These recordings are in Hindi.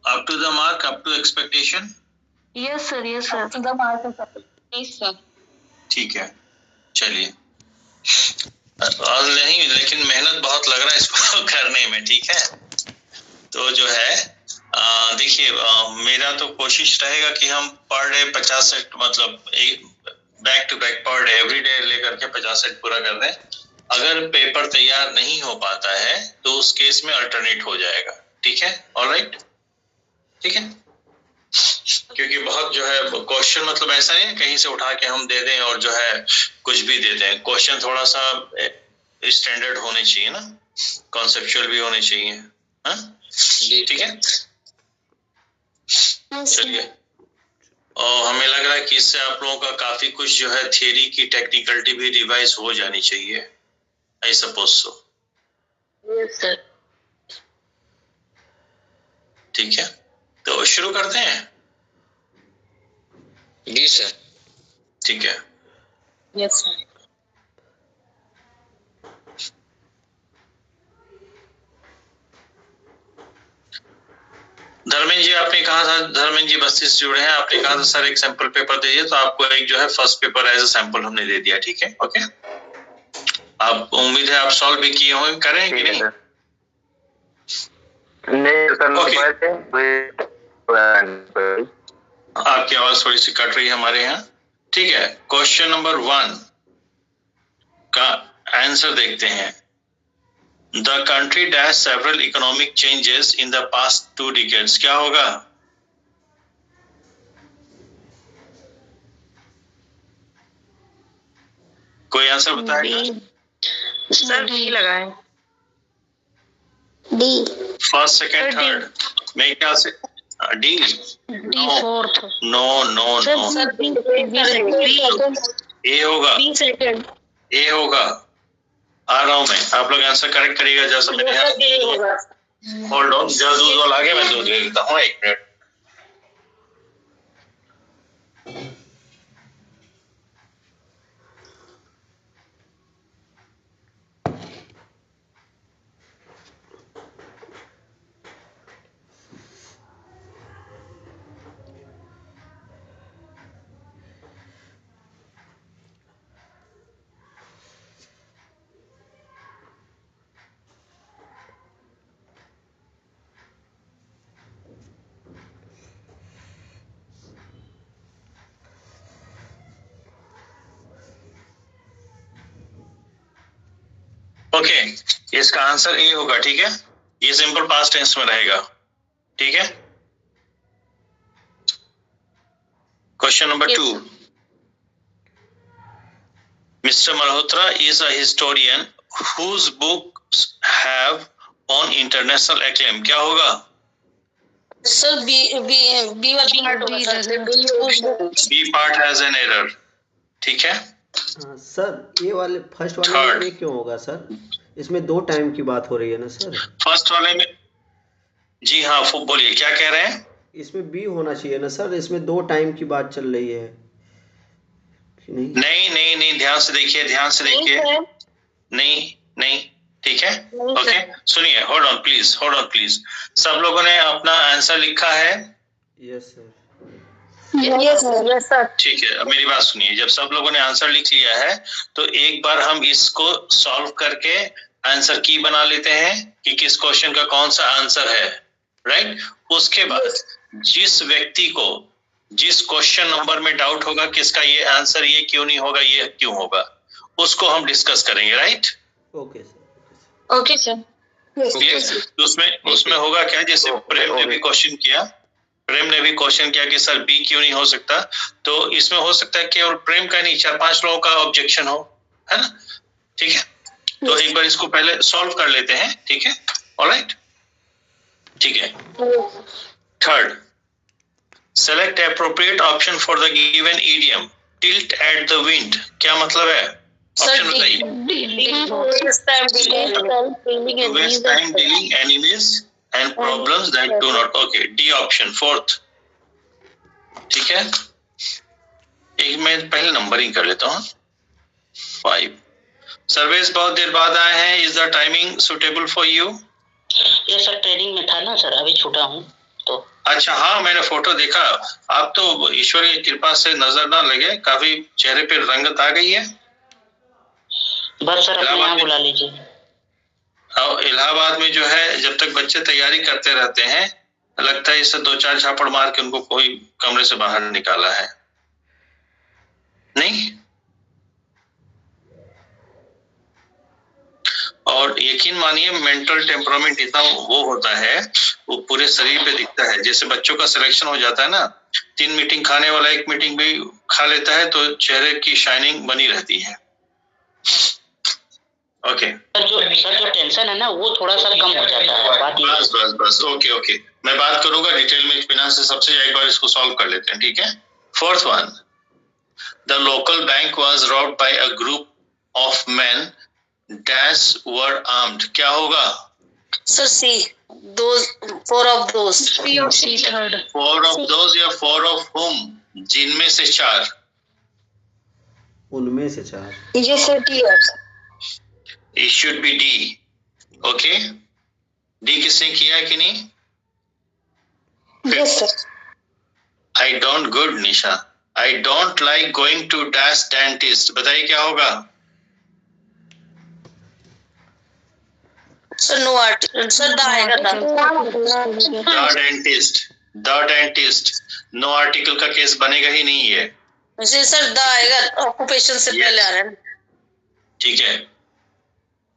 Up to the mark, up to expectation. Yes sir, yes sir. To the mark of Yes, sir. ठीक है, चलिए। आज नहीं, लेकिन मेहनत बहुत लग रहा है इसको करने में, ठीक है। तो जो है देखिए, मेरा तो कोशिश रहेगा कि हम पर डे 50 सेट, मतलब back to back per day every day लेकर के 50 सेट पूरा कर दें। अगर पेपर तैयार नहीं हो पाता है तो उस केस में अल्टरनेट हो जाएगा, ठीक है। ऑलराइट, ठीक है। क्योंकि बहुत जो है क्वेश्चन, मतलब ऐसा नहीं है कहीं से उठा के हम दे दें और जो है कुछ भी दे दें। क्वेश्चन थोड़ा सा स्टैंडर्ड होने चाहिए ना, कॉन्सेप्चुअल भी होने चाहिए, हाँ ठीक है। चलिए, और हमें लग रहा है कि इससे आप लोगों का काफी कुछ जो है थियरी की टेक्निकलिटी भी रिवाइज हो जानी चाहिए। I suppose so. Yes sir. ठीक है, तो शुरू करते हैं। जी सर। ठीक है, yes sir. धर्मेंद्र जी आपने कहा था, धर्मेंद्र जी बस्ती से जुड़े हैं, आपने कहा था सर एक सैंपल पेपर दीजिए, तो आपको एक जो है first paper as a sample हमने दे दिया, ठीक है। ओके, आप उम्मीद है आप सॉल्व भी किए होंगे, करें कि नहीं? आपकी आवाज थोड़ी सी कट रही है हमारे यहाँ, ठीक है। क्वेश्चन नंबर 1 का आंसर देखते हैं। The country dash several economic changes in the past 2 decades. क्या होगा? कोई आंसर बताएगा? सर डी लगाए। D. फर्स्ट, सेकंड, थर्ड में क्या से D? D fourth. No no no, Sir, B. A होगा, B second. ए होगा। आ रहा हूं मैं, आप लोग आंसर करेक्ट करिएगा। जैसा मैंने Sir, D होगा. होल्ड ऑन, जरा दूध वाला आगे, मैं दूध ले लेता हूँ, 1 मिनट। ओके, इसका आंसर ए होगा, ठीक है। ये सिंपल पास्ट टेंस में रहेगा, ठीक है। Question number 2। Mr. Malhotra is a historian whose books have won international acclaim. क्या होगा? Sir, B part होगा sir. B part has an error, ठीक है। सर ये वाले फर्स्ट वाले में ये क्यों होगा सर? इसमें 2 टाइम की बात हो रही है ना सर। फर्स्ट वाले में, जी हाँ, बोलिए क्या कह रहे हैं? इसमें बी होना चाहिए ना सर, इसमें 2 टाइम की बात चल रही है। नहीं नहीं नहीं, ध्यान से देखिए, ध्यान से देखिए। नहीं नहीं, ठीक है। ओके, सुनिए, होल्ड ऑन प्लीज। सब लोगों ने अपना आंसर लिखा है? Yes sir. Yes sir. ठीक है, अब मेरी बात सुनिए। जब सब लोगों ने आंसर लिख लिया है तो एक बार हम इसको सॉल्व करके आंसर की बना लेते हैं कि किस क्वेश्चन का कौन सा आंसर है, राइट। उसके बाद जिस व्यक्ति को जिस क्वेश्चन नंबर में डाउट होगा किसका ये आंसर ये क्यों नहीं होगा, ये क्यों होगा, उसको हम डिस्कस करेंगे, right. Okay sir. Okay sir. उसमें होगा क्या, जैसे प्रेम ने भी क्वेश्चन किया कि सर बी क्यों नहीं हो सकता, तो इसमें हो सकता है केवल प्रेम का नहीं 4-5 लोगों का ऑब्जेक्शन हो, है ना, ठीक है। तो एक बार इसको पहले सॉल्व कर लेते हैं, ठीक है। ऑलराइट, ठीक है। Third, select appropriate option for the given idiom tilt at the wind. क्या मतलब है? ऑप्शन बताइए। Waste time dealing enemies and problems that do not. Okay, D option, fourth, ठीक है। एक मैं पहले नंबरिंग कर लेता हूँ। 5 सर्वेश बहुत देर बाद आए हैं. Is the timing suitable for you? ये सर ट्रेनिंग में था ना सर, अभी छूटा हूँ तो. अच्छा, हाँ मैंने फोटो देखा. आप तो ईश्वर की कृपा से नजर ना लगे, काफी चेहरे पे रंगत आ गई है. बस सर अपने यहाँ बुला लीजिए. इलाहाबाद में जो है, जब तक बच्चे तैयारी करते रहते हैं, लगता है इससे 2-4 झापड़ मार के उनको कोई कमरे से बाहर निकाला है. नहीं, और यकीन मानिए मेंटल टेम्परामेंट इतना वो होता है, वो पूरे शरीर पे दिखता है. जैसे बच्चों का सिलेक्शन हो जाता है ना, 3 मीटिंग खाने वाला 1 मीटिंग भी खा लेता है तो चेहरे की शाइनिंग बनी रहती है. ओके. सर जो टेंशन है ना वो थोड़ा सा कम हो जाता है. बात ये बस ओके. मैं बात करूंगा डिटेल में, इत्मीनान से. सबसे एक बार इसको सॉल्व कर लेते हैं, ठीक है. Fourth one, the local bank was robbed by a group of men dash were armed. क्या होगा sir? C, those, 4 of those. C third. 4 of those या 4 of whom? जिनमें से 4. उनमें से 4. ये sir D option. It should be D. Okay? D किसने किया कि नहीं? Yes sir. I don't good Nisha. I don't like going to dash dentist. बताइए क्या होगा? Sir no art. Sir the आएगा था. The dentist. नो आर्टिकल का केस बनेगा ही नहीं है. जी सर द आएगा, ऑक्यूपेशन से पहले आ रहा है. ठीक है.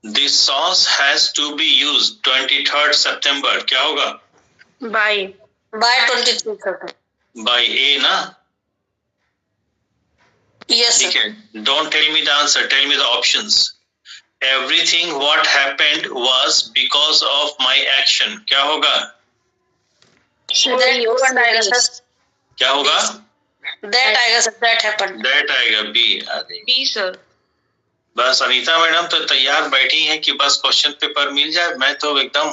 This sauce has to be used 23rd September. क्या होगा? By 23 sir. By A ना? यस ठीक सर. है. Don't tell me the answer. Tell me the options. Everything what happened was because of my action. क्या होगा? दैट आएगा सर. क्या होगा? दैट आएगा सर. That happened. That आएगा. B. B sir. बस अनीता मैडम तो तैयार बैठी हैं कि बस क्वेश्चन पेपर मिल जाए. मैं तो एकदम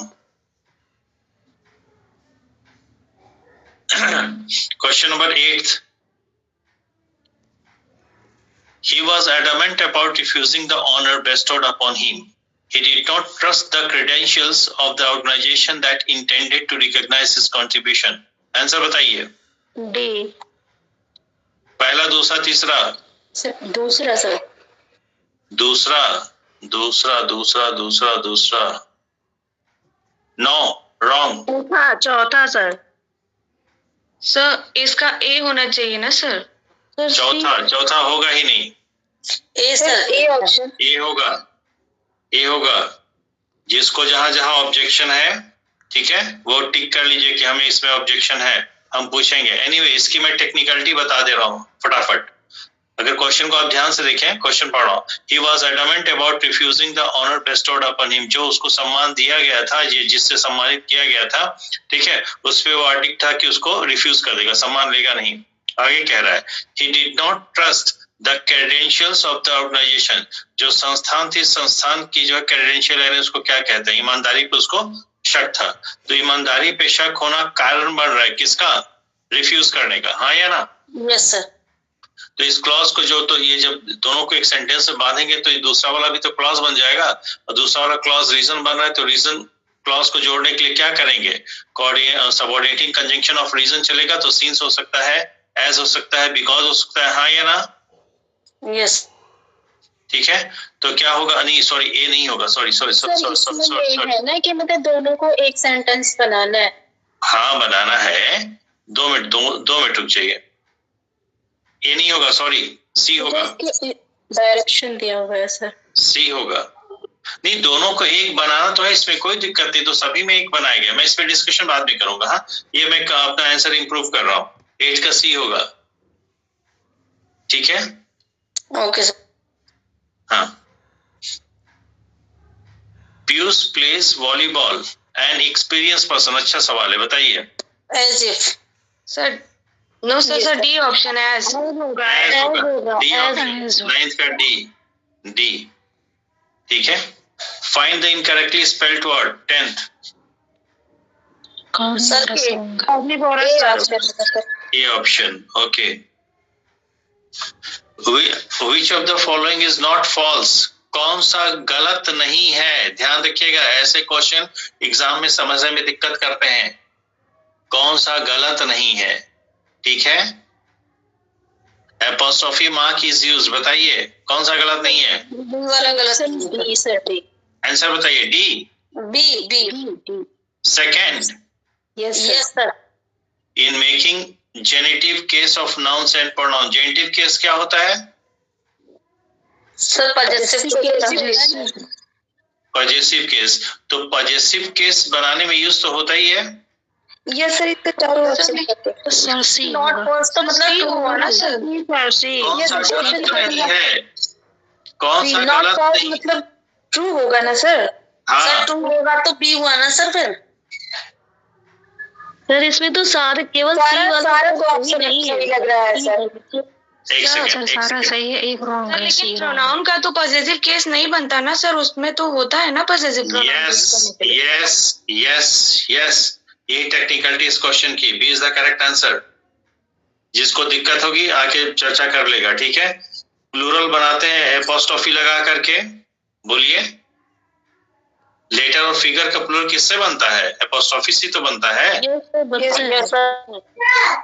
question number 8. He was adamant about refusing the honor bestowed upon him. He did not trust the credentials of the organization that intended to recognize his contribution. Answer बताइए. डी. पहला, दूसरा, तीसरा? दूसरा सर. दूसरा. No, wrong. चौथा सर. सर इसका ए होना चाहिए ना सर. चौथा होगा ही नहीं. ए सर. A option. ए होगा. जिसको जहां जहां ऑब्जेक्शन है, ठीक है, वो टिक कर लीजिए कि हमें इसमें ऑब्जेक्शन है. हम पूछेंगे. एनीवे, इसकी मैं टेक्निकलिटी बता दे रहा हूँ फटाफट. अगर क्वेश्चन को आप ध्यान से देखें, क्वेश्चन पढ़ रहा हूँ. He was adamant about refusing the honor bestowed upon him. जो उसको सम्मान दिया गया था, ये जिससे सम्मानित किया गया था, ठीक है, उस पे वो आर्टिक था कि उसको रिफ्यूज कर देगा, सम्मान लेगा नहीं. आगे कह रहा है, He did not trust the credentials of the organization. जो संस्थान थी, संस्थान की जो क्रेडेंशियल है, उसको क्या कहते हैं, ईमानदारी पे उसको शक था. तो ईमानदारी पे शक होना कारण बन रहा है किसका? रिफ्यूज करने का. हाँ या ना? Yes sir. तो इस क्लॉज को जो, तो ये जब दोनों को एक सेंटेंस में बांधेंगे तो ये दूसरा वाला भी तो क्लॉज बन जाएगा, और दूसरा वाला क्लॉज रीजन बन रहा है, तो रीजन क्लॉज को जोड़ने के लिए क्या करेंगे? सबऑर्डिनेटिंग कंजंक्शन ऑफ रीजन चलेगा. तो सिंस हो सकता है, एज हो सकता है, बिकॉज हो सकता है. हाँ या ना? यस. ठीक है. तो क्या होगा? नहीं सॉरी, ए नहीं होगा. सॉरी है ना कि मतलब दोनों को एक सेंटेंस बनाना है. हाँ बनाना है. 2 मिनट रुक जाइए. ए नहीं होगा, सॉरी, सी होगा. डायरेक्शन दिया हुआ है सर. सी होगा. नहीं, दोनों को एक बनाना तो है, इसमें कोई दिक्कत नहीं. तो सभी में एक बनाया गया. मैं इस पे डिस्कशन बाद में करूंगा. हाँ, ये मैं अपना आंसर इंप्रूव कर रहा हूँ. 8 का सी होगा. ठीक है. Okay sir. हाँ. Piyush plays volleyball an experience person. अच्छा सवाल है, बताइए. As if. Sir no sir D option है. एज होगा. D option. 9th का डी. ठीक है. Find the incorrectly spelled word. 10th. Sir A option. Okay. Which of the following is not false? कौन सा गलत नहीं है? ध्यान रखिएगा, ऐसे क्वेश्चन एग्जाम में समझने में दिक्कत करते हैं। कौन सा गलत नहीं है? ठीक है, एपोस्ट्रोफी मार्क इज यूज, बताइए कौन सा गलत नहीं है? वाला गलत। आंसर बताइए। D, B. Second, yes sir. In making genitive case of nouns and pronoun, genitive case क्या होता है? Sir possessive case. तो पजेसिव केस बनाने में यूज तो होता ही है। यस सर, इतना चारों ऑप्शन सी नॉट फॉल्स तो मतलब ट्रू हुआ ना सर। कौन सा गलत नहीं है? कौन सा नॉट गलत फॉल्स नहीं? मतलब ट्रू होगा ना सर। हाँ, सर ट्रू होगा तो बी हुआ ना सर फिर। सर इसमें तो सारे केवल सारा तो ऑप्शन सही लग रहा है सर। एक सेकंड, सही है, एक रॉन्ग है। लेकिन प्रोनाउन का तो पॉजिटिव केस नहीं बनता ना सर, उसमें तो होता है ना पॉजिटिव प्रोनाउन। यस, यही टेक्निकलिटी इस क्वेश्चन की। B is the correct answer. जिसको दिक्कत होगी आके चर्चा कर लेगा, ठीक है। प्लूरल बनाते हैं एपोस्ट्रोफी लगा करके, बोलिए। लेटर और फिगर का प्लूरल किससे बनता है? एपोस्ट्रोफी से तो बनता है।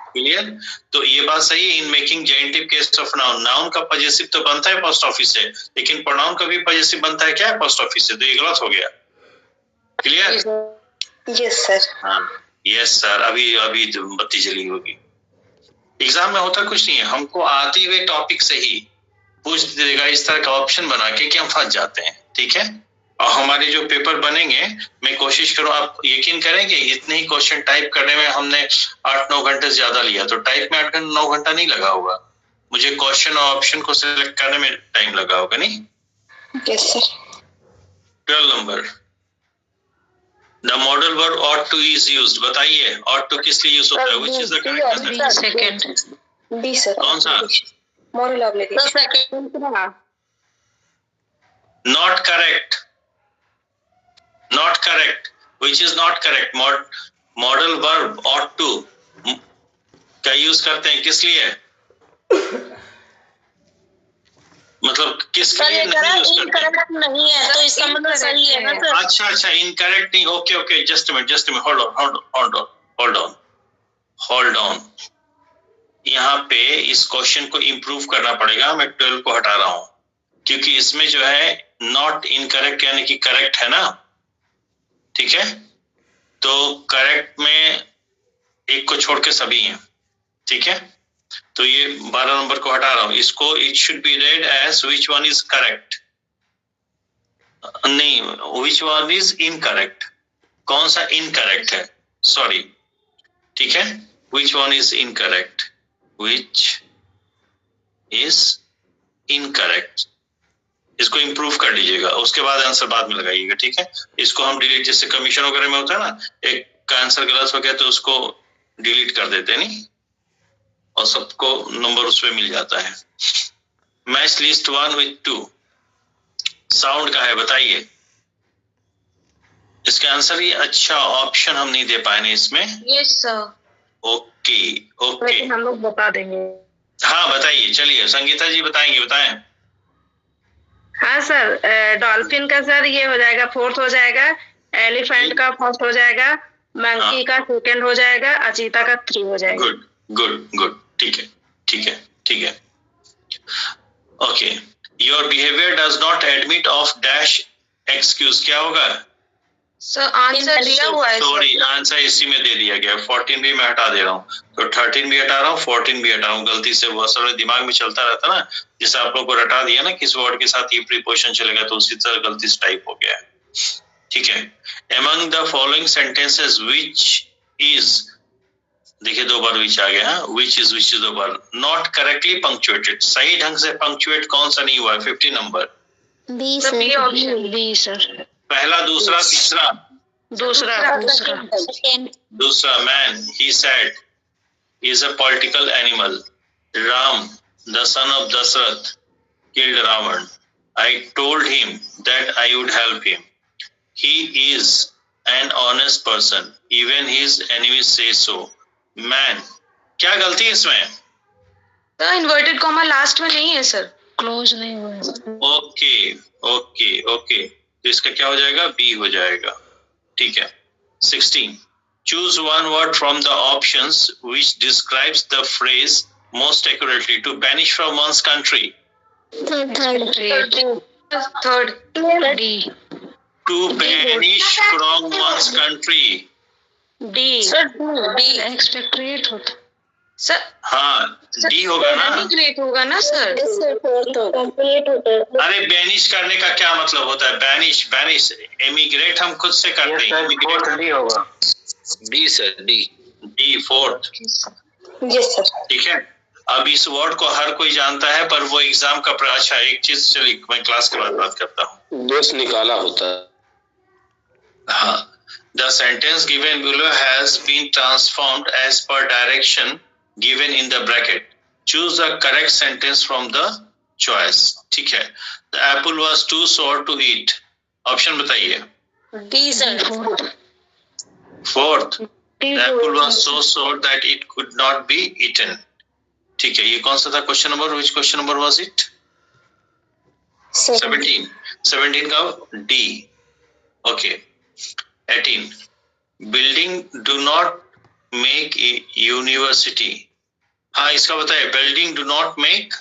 क्लियर? तो ये बात सही है। इन making genitive case of noun, noun का पजेसिव तो बनता है एपोस्ट्रोफी से, लेकिन प्रोनाउन का भी पजेसिव बनता है क्या? एपोस्ट्रोफी से। तो ये गलत हो गया। क्लियर? Yes sir. हाँ, यस सर। अभी बत्ती जली होगी। एग्जाम में होता कुछ नहीं है, हमको आते हुए टॉपिक से ही पूछ देगा इस तरह का ऑप्शन बना के कि हम फंस जाते हैं, ठीक है। और हमारे जो पेपर बनेंगे, मैं कोशिश करूं, आप यकीन करेंगे इतने ही क्वेश्चन टाइप करने में हमने 8-9 घंटे ज्यादा लिया, तो टाइप में 8-9 घंटा नहीं लगा होगा, मुझे क्वेश्चन और ऑप्शन को सिलेक्ट करने में टाइम लगा होगा, नहीं? Yes sir. 12 number, the modal verb ought to is used, बताइए ought to किस लिए यूज होता है? Which is the correct answer? Second D sir. कौन सा? Moral obligation. Not correct. Not correct. Which is not correct? Modal verb ought to क्या यूज करते हैं? किस लिए? मतलब किसके लिए नहीं यूज करते? इनकरेक्ट नहीं है तो इसका मतलब सही है ना सर। अच्छा, इनकरेक्ट नहीं। Okay, just a minute, hold on. यहाँ पे इस क्वेश्चन को इम्प्रूव करना पड़ेगा। मैं 12 को हटा रहा हूं, क्योंकि इसमें जो है नॉट इनकरेक्ट यानी कि करेक्ट है ना, ठीक है। तो करेक्ट में एक को छोड़ के सभी हैं, ठीक है। तो ये 12 नंबर को हटा रहा हूं। इसको it should be read as which one is correct, नहीं, विच वन इज इनकरेक्ट। कौन सा इनकरेक्ट है? सॉरी, ठीक है। विच one is incorrect, which is incorrect, इसको इंप्रूव कर लीजिएगा, उसके बाद आंसर बाद में लगाइएगा, ठीक है। इसको हम डिलीट, जैसे कमीशन वगैरह में होता है ना, एक का आंसर गलत हो गया तो उसको डिलीट कर देते हैं, नहीं, और सबको नंबर उसमें मिल जाता है। मैच लिस्ट 1 with 2 साउंड का है, बताइए इसका आंसर। ये अच्छा ऑप्शन हम नहीं दे पाए इसमें। Yes sir. ओके, लेकिन हम लोग बता देंगे। हाँ बताइए, चलिए संगीता जी बताएं। हाँ सर, डॉल्फिन का सर ये हो जाएगा, 4th हो जाएगा, एलिफेंट का 1st हो जाएगा, मंकी का 2nd हो जाएगा, अचीता का 3 हो जाएगा। गुड, ठीक है। Okay, your behaviour does not admit of dash excuse, क्या होगा? सर आंसर दिया हुआ है। सॉरी, आंसर इसी में दे दिया गया। 14 भी मैं हटा दे रहा हूँ, तो 13 भी हटा रहा हूँ, 14 भी हटा रहा हूँ। गलती से वो असल में दिमाग में चलता रहता ना, जैसे आप लोगों को रटा दिया ना किस वर्ड के साथ ये प्रीपोजिशन चलेगा, तो उसी तरह गलती से टाइप हो गया है, ठीक है। Among the following sentences which is, देखिए 2 बार which आ गया, which is 2 bar, not correctly punctuated, सही ढंग से पंक्चुएट कौन सा नहीं हुआ है? 50 नंबर बी सर। पहला, दूसरा, तीसरा। दूसरा, man, he said, is a political animal. Ram, the son of Dasrath, killed Ravan. I told him that I would help him. He is an honest person. Even his enemies say so. Man, क्या गलती है इसमें? सर इन्वर्टेड कॉमा लास्ट में नहीं है सर। क्लोज नहीं हुआ। ओके ओके ओके, तो इसका क्या हो जाएगा? बी हो जाएगा। ठीक है। 16. Choose one word from the options which describes the phrase most accurately. To banish from one's country. Third D. To banish from one's country. D sir, D expatriate होता सर। हाँ, डी होगा ना, एमिग्रेट होगा ना सर। अरे बैनिश करने का क्या मतलब होता है? बैनिश बैनिश एमिग्रेट हम खुद से करते हैं। डी होगा। D sir, D D fourth. Yes sir. ठीक है। अब इस वर्ड को हर कोई जानता है, पर वो एग्जाम का अच्छा एक चीज, चलिए मैं क्लास के बाद बात करता हूँ। दोस्त निकाला होता है। हाँ, the sentence given below has been transformed as per direction given in the bracket. Choose the correct sentence from the choice. ठीक है। The apple was too sour to eat. Option बताइए। D sir, fourth. The apple was so sour that it could not be eaten. ठीक है। ये कौन सा था question number? Which question number was it? 17. 17 का D. Okay. 18. Building do not make a university. हाँ, इसका बताइए। Building do not make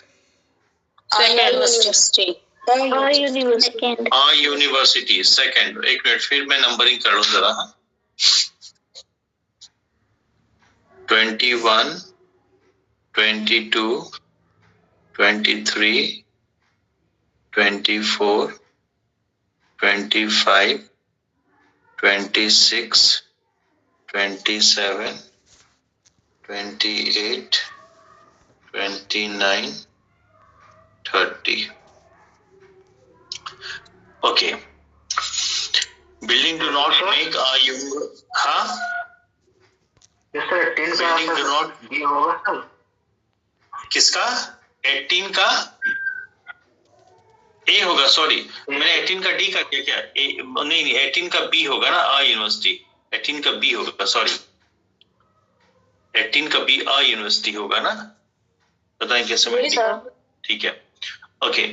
university. a university. Second. एक मिनट, फिर मैं नंबरिंग कर लूँ जरा। 21, 22, 23, 24, 25, 26, 27, 28, 29, 30. Okay. Building do not make a university. हाँ? यस सर, 10 का Building do not. डी होगा सर। किसका? 18 का ए होगा। सॉरी, मैंने 18 का डी कर दिया क्या? नहीं नहीं, 18 का बी होगा ना, आ यूनिवर्सिटी। 18 का बी होगा, सॉरी 18 का बी आ यूनिवर्सिटी होगा ना। बताएं कैसे मैं? ठीक है। Okay.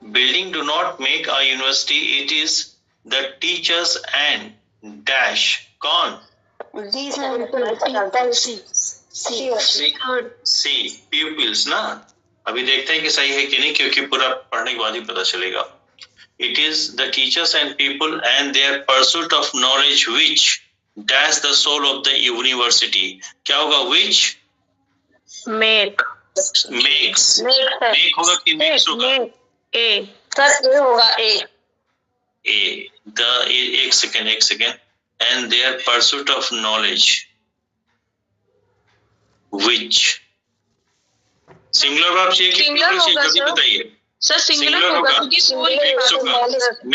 Building do not make a university, it is the teachers and dash. कौन? सी पीपल्स ना। अभी देखते हैं कि सही है कि नहीं, क्योंकि पूरा पढ़ने के बाद ही पता चलेगा। It is the teachers and people and their pursuit of knowledge which dash the soul of the university. क्या होगा? Which make. मेक्स। मेक होगा कि मेक्स होगा? ए सर, ए होगा। ए द एक second. And their pursuit of knowledge which. Singular verb चाहिए कि प्लूरल चाहिए? जल्दी बताइए सर। सिंगुलर होगा क्योंकि सोल की बात है।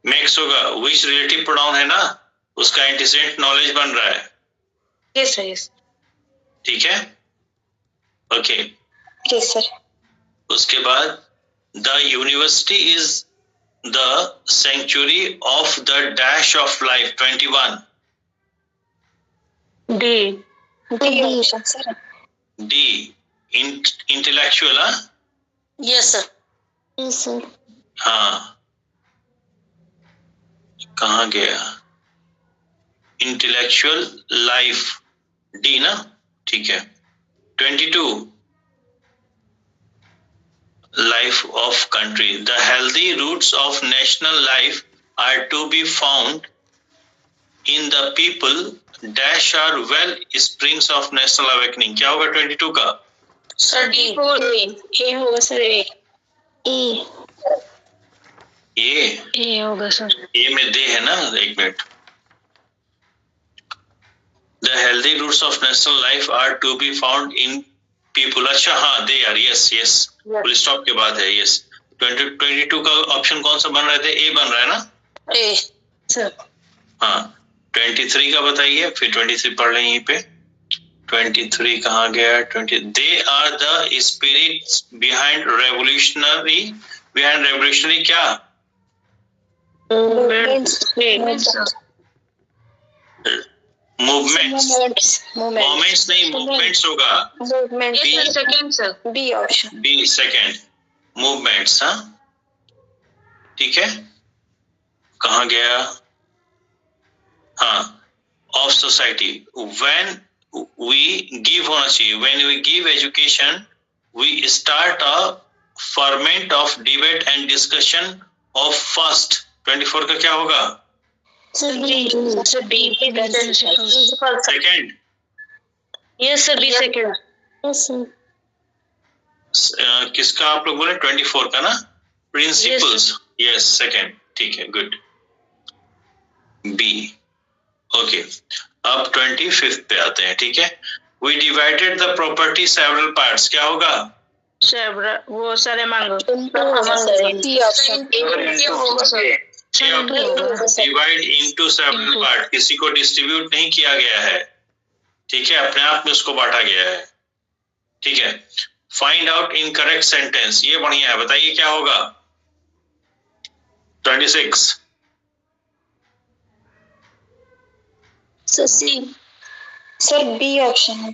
मेक्स होगा। विच रिलेटिव प्रोनाउन है ना, उसका एंटीसेडेंट नॉलेज बन रहा है। Yes yes. ठीक है। ओके। Yes sir. उसके बाद the university is the century of the dash of life. 21 D sir. D intellectual. Yes sir. हाँ, कहाँ गया? इंटेलेक्चुअल लाइफ, डी ना। ठीक है। 22 life of country. The healthy roots of national life are to be found in the people dash are well springs of national awakening. क्या होगा 22 का? सर डी ए होगा सर। ए होगा सर। ए में दे है ना, एक मिनट। The healthy roots of national life are to be found in people. अच्छा हाँ, दे यार, यस यस, फुल स्टॉप के बाद है। यस। 22 का ऑप्शन कौन सा बन रहे थे? ए बन रहा है ना। ए सर। हाँ, 23 का बताइए, फिर 23 पढ़ लें यहीं पे। 23 कहाँ गया? 20 they are the spirits behind revolutionary क्या? मूवमेंट्स नहीं, मूवमेंट्स होगा। B option. B second, movements. हाँ ठीक है, कहाँ गया? हाँ, of society. When we give होना चाहिए, when we give education we start a ferment of debate and discussion of first 24 का क्या होगा? Second. Second. Yes sir, B second. किसका आप लोग बोले? 24 का ना? प्रिंसिपल्स। यस सेकंड, ठीक है, गुड। बी। ओके, अब 25th पे आते हैं। ठीक है, we divided the property several parts, क्या होगा? वो सारे मांगो। डिवाइड इनटू सेवरल पार्ट, किसी को डिस्ट्रीब्यूट नहीं किया गया है। ठीक है, अपने आप में उसको बांटा गया है। ठीक है, फाइंड आउट इनकरेक्ट सेंटेंस, ये बढ़िया है, बताइए क्या होगा? 26। सर बी ऑप्शन है।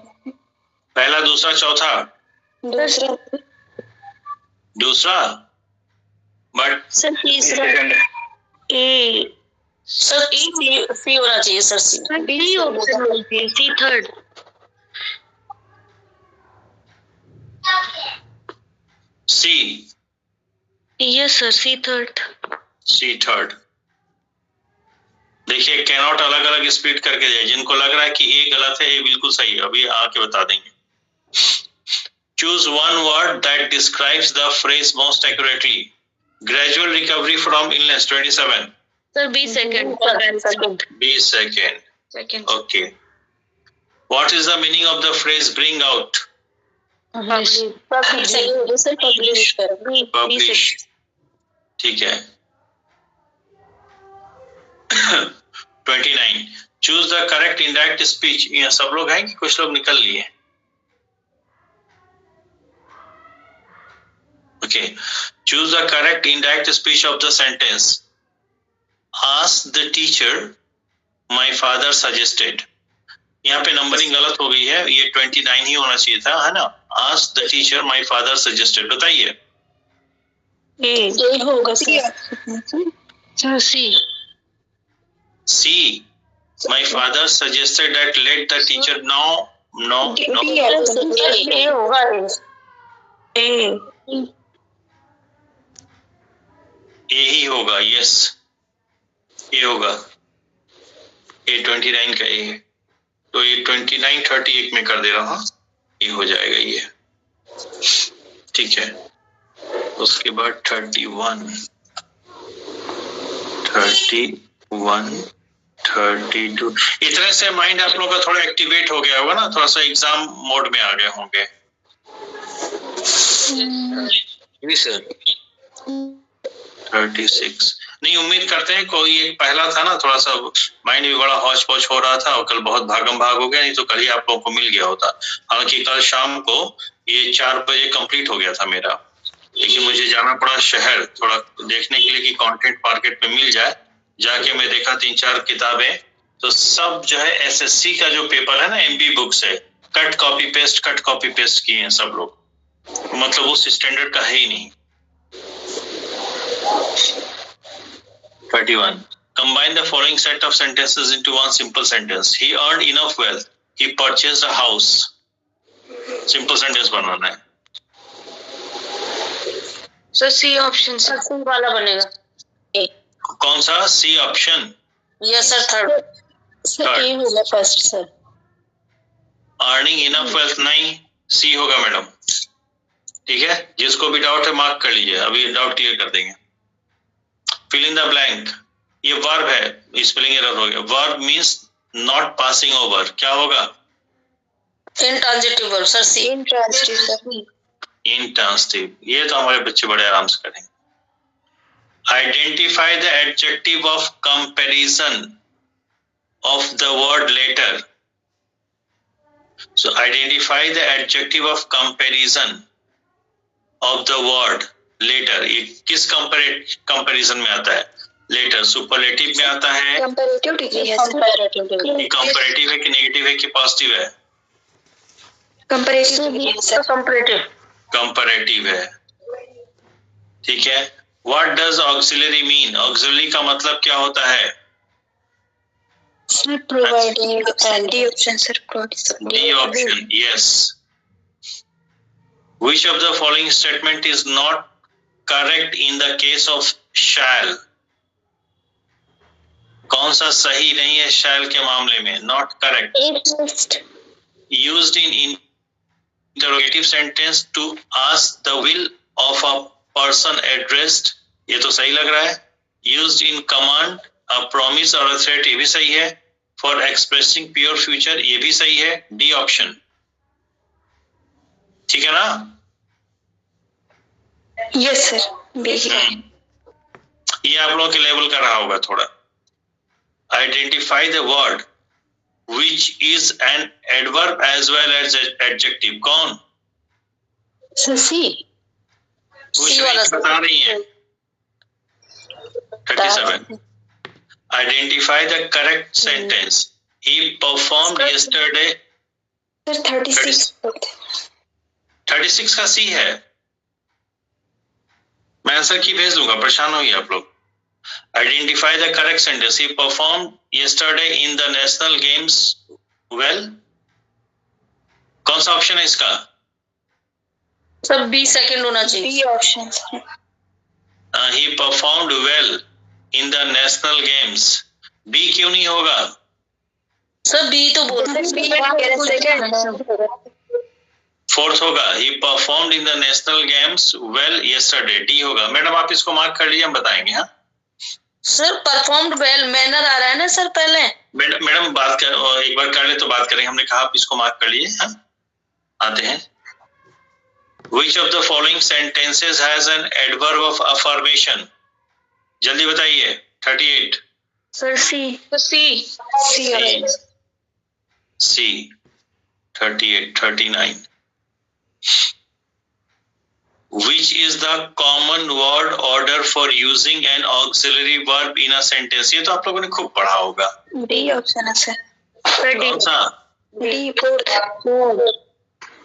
पहला, दूसरा, चौथा? दूसरा, बट सर तीसरा। ए सर सी होना चाहिए सर। बी ऑप्शन होनी चाहिए। सी थर्ड। सी। Yes sir, C third. सी थर्ड। देखिए, कैनॉट अलग अलग स्प्लिट करके दिया, जिनको लग रहा है कि ए गलत है, ये बिल्कुल सही है, अभी आके बता देंगे। Choose one word that describes the phrase most accurately. Gradual recovery from illness 27। Sir B second. B second. Okay, what is the meaning of the phrase bring out? Publish. ठीक है। 29, choose the correct indirect speech. ये सब लोग हैं कि कुछ लोग निकल लिए? Okay, choose the correct indirect speech of the sentence. Ask the teacher my father suggested. यहाँ पे नंबरिंग गलत हो गई है, ये 29 ही होना चाहिए था, है ना? Ask the teacher my father suggested, बताइए। ए होगा sir. C. C. My father suggested that let the teacher know. No. ए होगा। ए ही होगा। यस, ए होगा। ए 29 का ए है, तो ये 29 38 में कर दे रहा हूँ, ये हो जाएगा ये। ठीक है, उसके बाद 31, 32। इतने से माइंड आप लोगों का थोड़ा एक्टिवेट हो गया होगा ना, थोड़ा सा एग्जाम मोड में आ गए होंगे। सर 36 नहीं, उम्मीद करते हैं कोई एक पहला था ना, थोड़ा सा माइंड भी बड़ा हौच पौच हो रहा था और कल बहुत भागम भाग हो गया, नहीं तो कल ही आप लोगों को मिल गया होता। हालांकि कल शाम को ये 4 बजे कंप्लीट हो गया था मेरा, लेकिन मुझे जाना पड़ा शहर थोड़ा देखने के लिए कि कंटेंट मार्केट में मिल जाए। जाके मैं देखा 3-4 किताबें, तो सब जो है एसएससी का जो पेपर है ना, एमबी बुक से कट कॉपी पेस्ट किए हैं सब लोग, मतलब उस स्टैंडर्ड का है ही नहीं। 31, combine the following set of sentences into one simple sentence. He earned enough wealth, he purchased a house. Simple sentence बनाना है। सर सी ऑप्शन सी वाला बनेगा। कौन सा? C option? Yes sir, third. A होगा first sir. Earning enough wealth नहीं, सी होगा मैडम। ठीक है, जिसको भी डाउट है मार्क कर लीजिए, अभी डाउट क्लियर कर देंगे। फिल इन द ब्लैंक, ये वर्ब है, स्पेलिंग एरर हो गया। Verb means not passing over, क्या होगा? Intransitive verb sir, C. Intransitive, ये तो हमारे बच्चे बड़े आराम से करेंगे। Identify the adjective of comparison of the word later. So identify the adjective of comparison of the word later. ये किस कंपैरिजन में आता है? लेटर सुपरलेटिव में आता है। कंपैरेटिव डिग्री है सर। कंपैरेटिव है कि नेगेटिव है कि पॉजिटिव है? कंपैरेटिव डिग्री है सर। कंपैरेटिव है, ठीक है। What does auxiliary mean? Auxiliary का मतलब क्या होता है? Sir providing and D option sir. D option, yes. Which of the following statement is not correct in the case of shall? कौन सा सही नहीं है shall के मामले में? Not correct. Used in interrogative sentence to ask the will of a person addressed, ये तो सही लग रहा है। Used in command, a promise or a threat, ये भी सही है। For expressing pure future, ये भी सही है। D option, ठीक है ना? Yes sir. ये आप लोगों के लेवल का रहा होगा थोड़ा। Identify the word which is an adverb as well as adjective. कौन? सी बता रही है। 37. Identify the correct sentence. He performed yesterday. Sir 36 का सी है। मैं आंसर की भेज दूंगा, परेशान होगी आप लोग। Identify the correct sentence. He performed yesterday in the national games well. कौन सा ऑप्शन है इसका? सर बी सेकंड होना चाहिए। B option. He performed well in the national games. B क्यों नहीं होगा? सर बी तो बोलते फोर्थ होगा। He performed in the national games well yesterday. D होगा। मैडम आप इसको मार्क कर लीजिए, हम बताएंगे। हाँ सर परफॉर्म्ड वेल मैनर आ रहा है ना सर पहले। मैडम बात कर, एक बार कर ले तो बात करेंगे। हमने कहा आप इसको मार्क कर लिए। हाँ आते हैं। Which of the following sentences has an adverb of affirmation? जल्दी बताइए। 38. Sir C. C. 38, 39. Which is the common word order for using an auxiliary verb in a sentence? ये तो आप लोगों ने खूब पढ़ा होगा। डी ऑप्शन है सर। कौन सा? D fourth.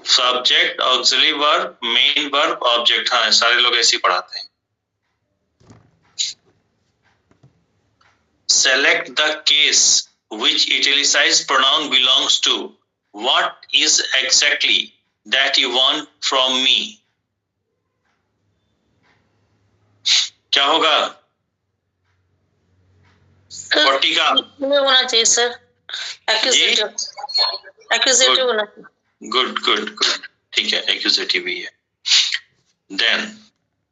Subject, auxiliary verb, main verb, object. हाँ सारे लोग ऐसे ही पढ़ाते हैं। Select the case which italicized pronoun belongs to. What is exactly that you want from me? क्या होगा? 40 का होना चाहिए सर। एक्यूजेटिव होना चाहिए। गुड, ठीक है, एक्यूजेटिव ही है। देन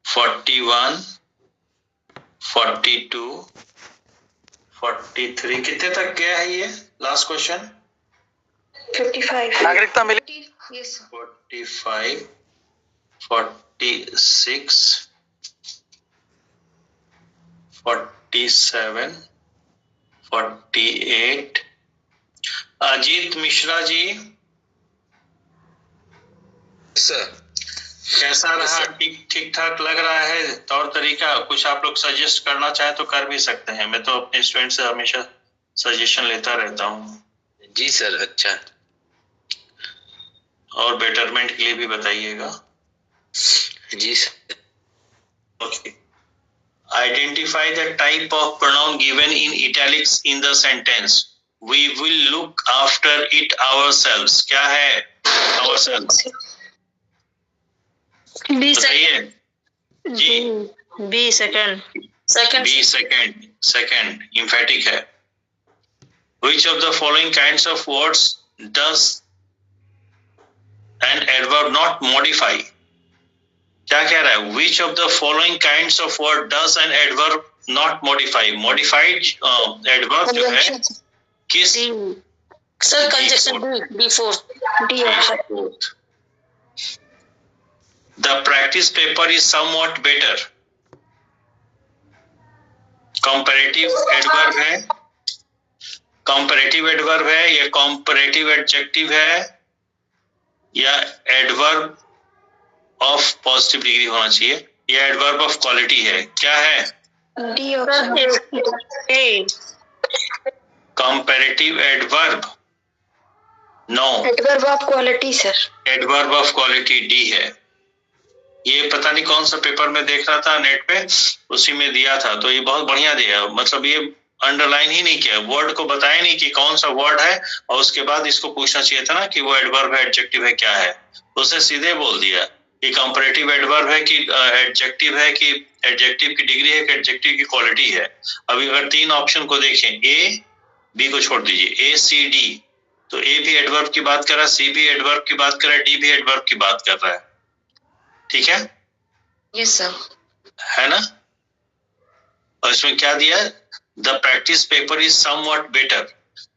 41, 42, 43 कितने तक गया है ये लास्ट क्वेश्चन? 55 नागरिकता मिली। 45, 46, 47, 48। अजीत मिश्रा जी सर कैसा रहा? ठीक ठाक लग रहा है तौर तरीका? कुछ आप लोग सजेस्ट करना चाहे तो कर भी सकते हैं। मैं तो अपने स्टूडेंट से हमेशा सजेशन लेता रहता हूँ। जी सर, अच्छा। और बेटरमेंट के लिए भी बताइएगा। जी sir. Okay. Identify the type of pronoun given in italics in the sentence. We will look after it ourselves. क्या है आवरसेल्व्स? बताइए जी। B second. B second emphatic है। Which of the following kinds of words does an adverb not modify? क्या कह रहा है? Which of the following kinds of word does an adverb not modify? Modified adverb जो है किस? Sir conjunction D fourth. The practice paper is somewhat better. Comparative adverb है, comparative adverb है या comparative adjective है या adverb of positive degree होना चाहिए या adverb of quality है? क्या है? D option A comparative adverb, no. Adverb of quality sir. Adverb of quality D है। ये पता नहीं कौन सा पेपर में देख रहा था नेट पे, उसी में दिया था, तो ये बहुत बढ़िया दिया। मतलब ये अंडरलाइन ही नहीं किया, वर्ड को बताया नहीं कि कौन सा वर्ड है, और उसके बाद इसको पूछना चाहिए था ना कि वो एडवर्ब है, एडजेक्टिव है, क्या है। उसने सीधे बोल दिया कि कंपैरेटिव एडवर्ब है कि एडजेक्टिव है, कि एडजेक्टिव की डिग्री है, कि एडजेक्टिव की क्वालिटी है। अभी अगर तीन ऑप्शन को देखें, ए बी को छोड़ दीजिए, ए सी डी, तो ए भी एडवर्ब की बात कर रहा है, सी भी एडवर्ब की बात कर रहा है, डी भी एडवर्ब की बात कर रहा है। ठीक है, यस सर। है ना। और इसमें क्या दिया, the practice paper is somewhat better.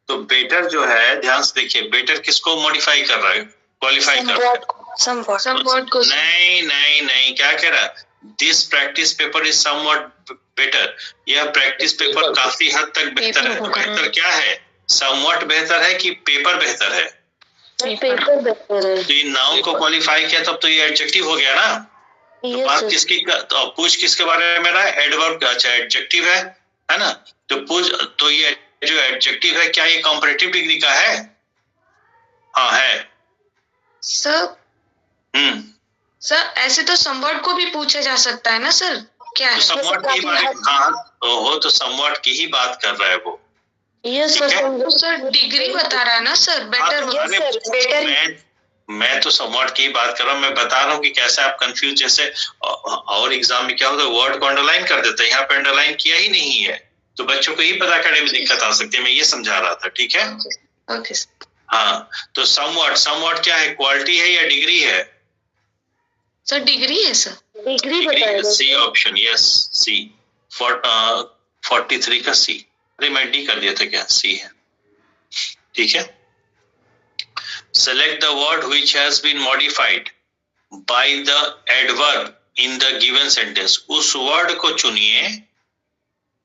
तो बेटर जो है, ध्यान से देखिए, बेटर किसको मॉडिफाई कर रहा है, क्वालिफाई कर रहा है। समवॉट को नहीं नहीं नहीं, क्या कह रहा है, this practice paper is somewhat better. यह प्रैक्टिस पेपर काफी हद तक बेहतर है। तो बेहतर क्या है, समवॉट बेहतर है कि पेपर बेहतर है। पेपर बेहतर है। तो इन नाउन को क्वालिफाई किया तब तो ये एडजेक्टिव हो गया ना। तो बात किसकी, तो पूछ किसके बारे में रहा है, एडवर्ब। अच्छा, एडजेक्टिव है ना। तो पूछ, तो ये जो एडजेक्टिव है, क्या ये कंपैरेटिव डिग्री का है? हाँ है सर। सर ऐसे तो समवॉट को भी पूछा जा सकता है ना सर, क्या है? तो समवॉट की बात, हाँ हो, तो समवॉट की ही बात कर रहा है वो। यस सर, डिग्री बता रहा है ना सर, बेटर। बेटर मैं तो समवॉट की ही बात कर रहा हूँ। मैं बता रहा हूँ कि कैसे आप कंफ्यूज, जैसे और एग्जाम में क्या होता है, वर्ड को अंडरलाइन कर देते हैं, यहाँ पे अंडरलाइन किया ही नहीं है, तो बच्चों को ही पता करने में दिक्कत आ सकती है। मैं ये समझा रहा था, ठीक है। ओके। हाँ, तो समवॉट क्या है, क्वालिटी है या डिग्री है? सर डिग्री है सर, डिग्री बताएगा। सी ऑप्शन, यस सी, 43 का सी। अरे मैं डी कर दिया था, क्या सी है, ठीक है। Select the word which has been modified by the adverb in the given sentence. उस वर्ड को चुनिए,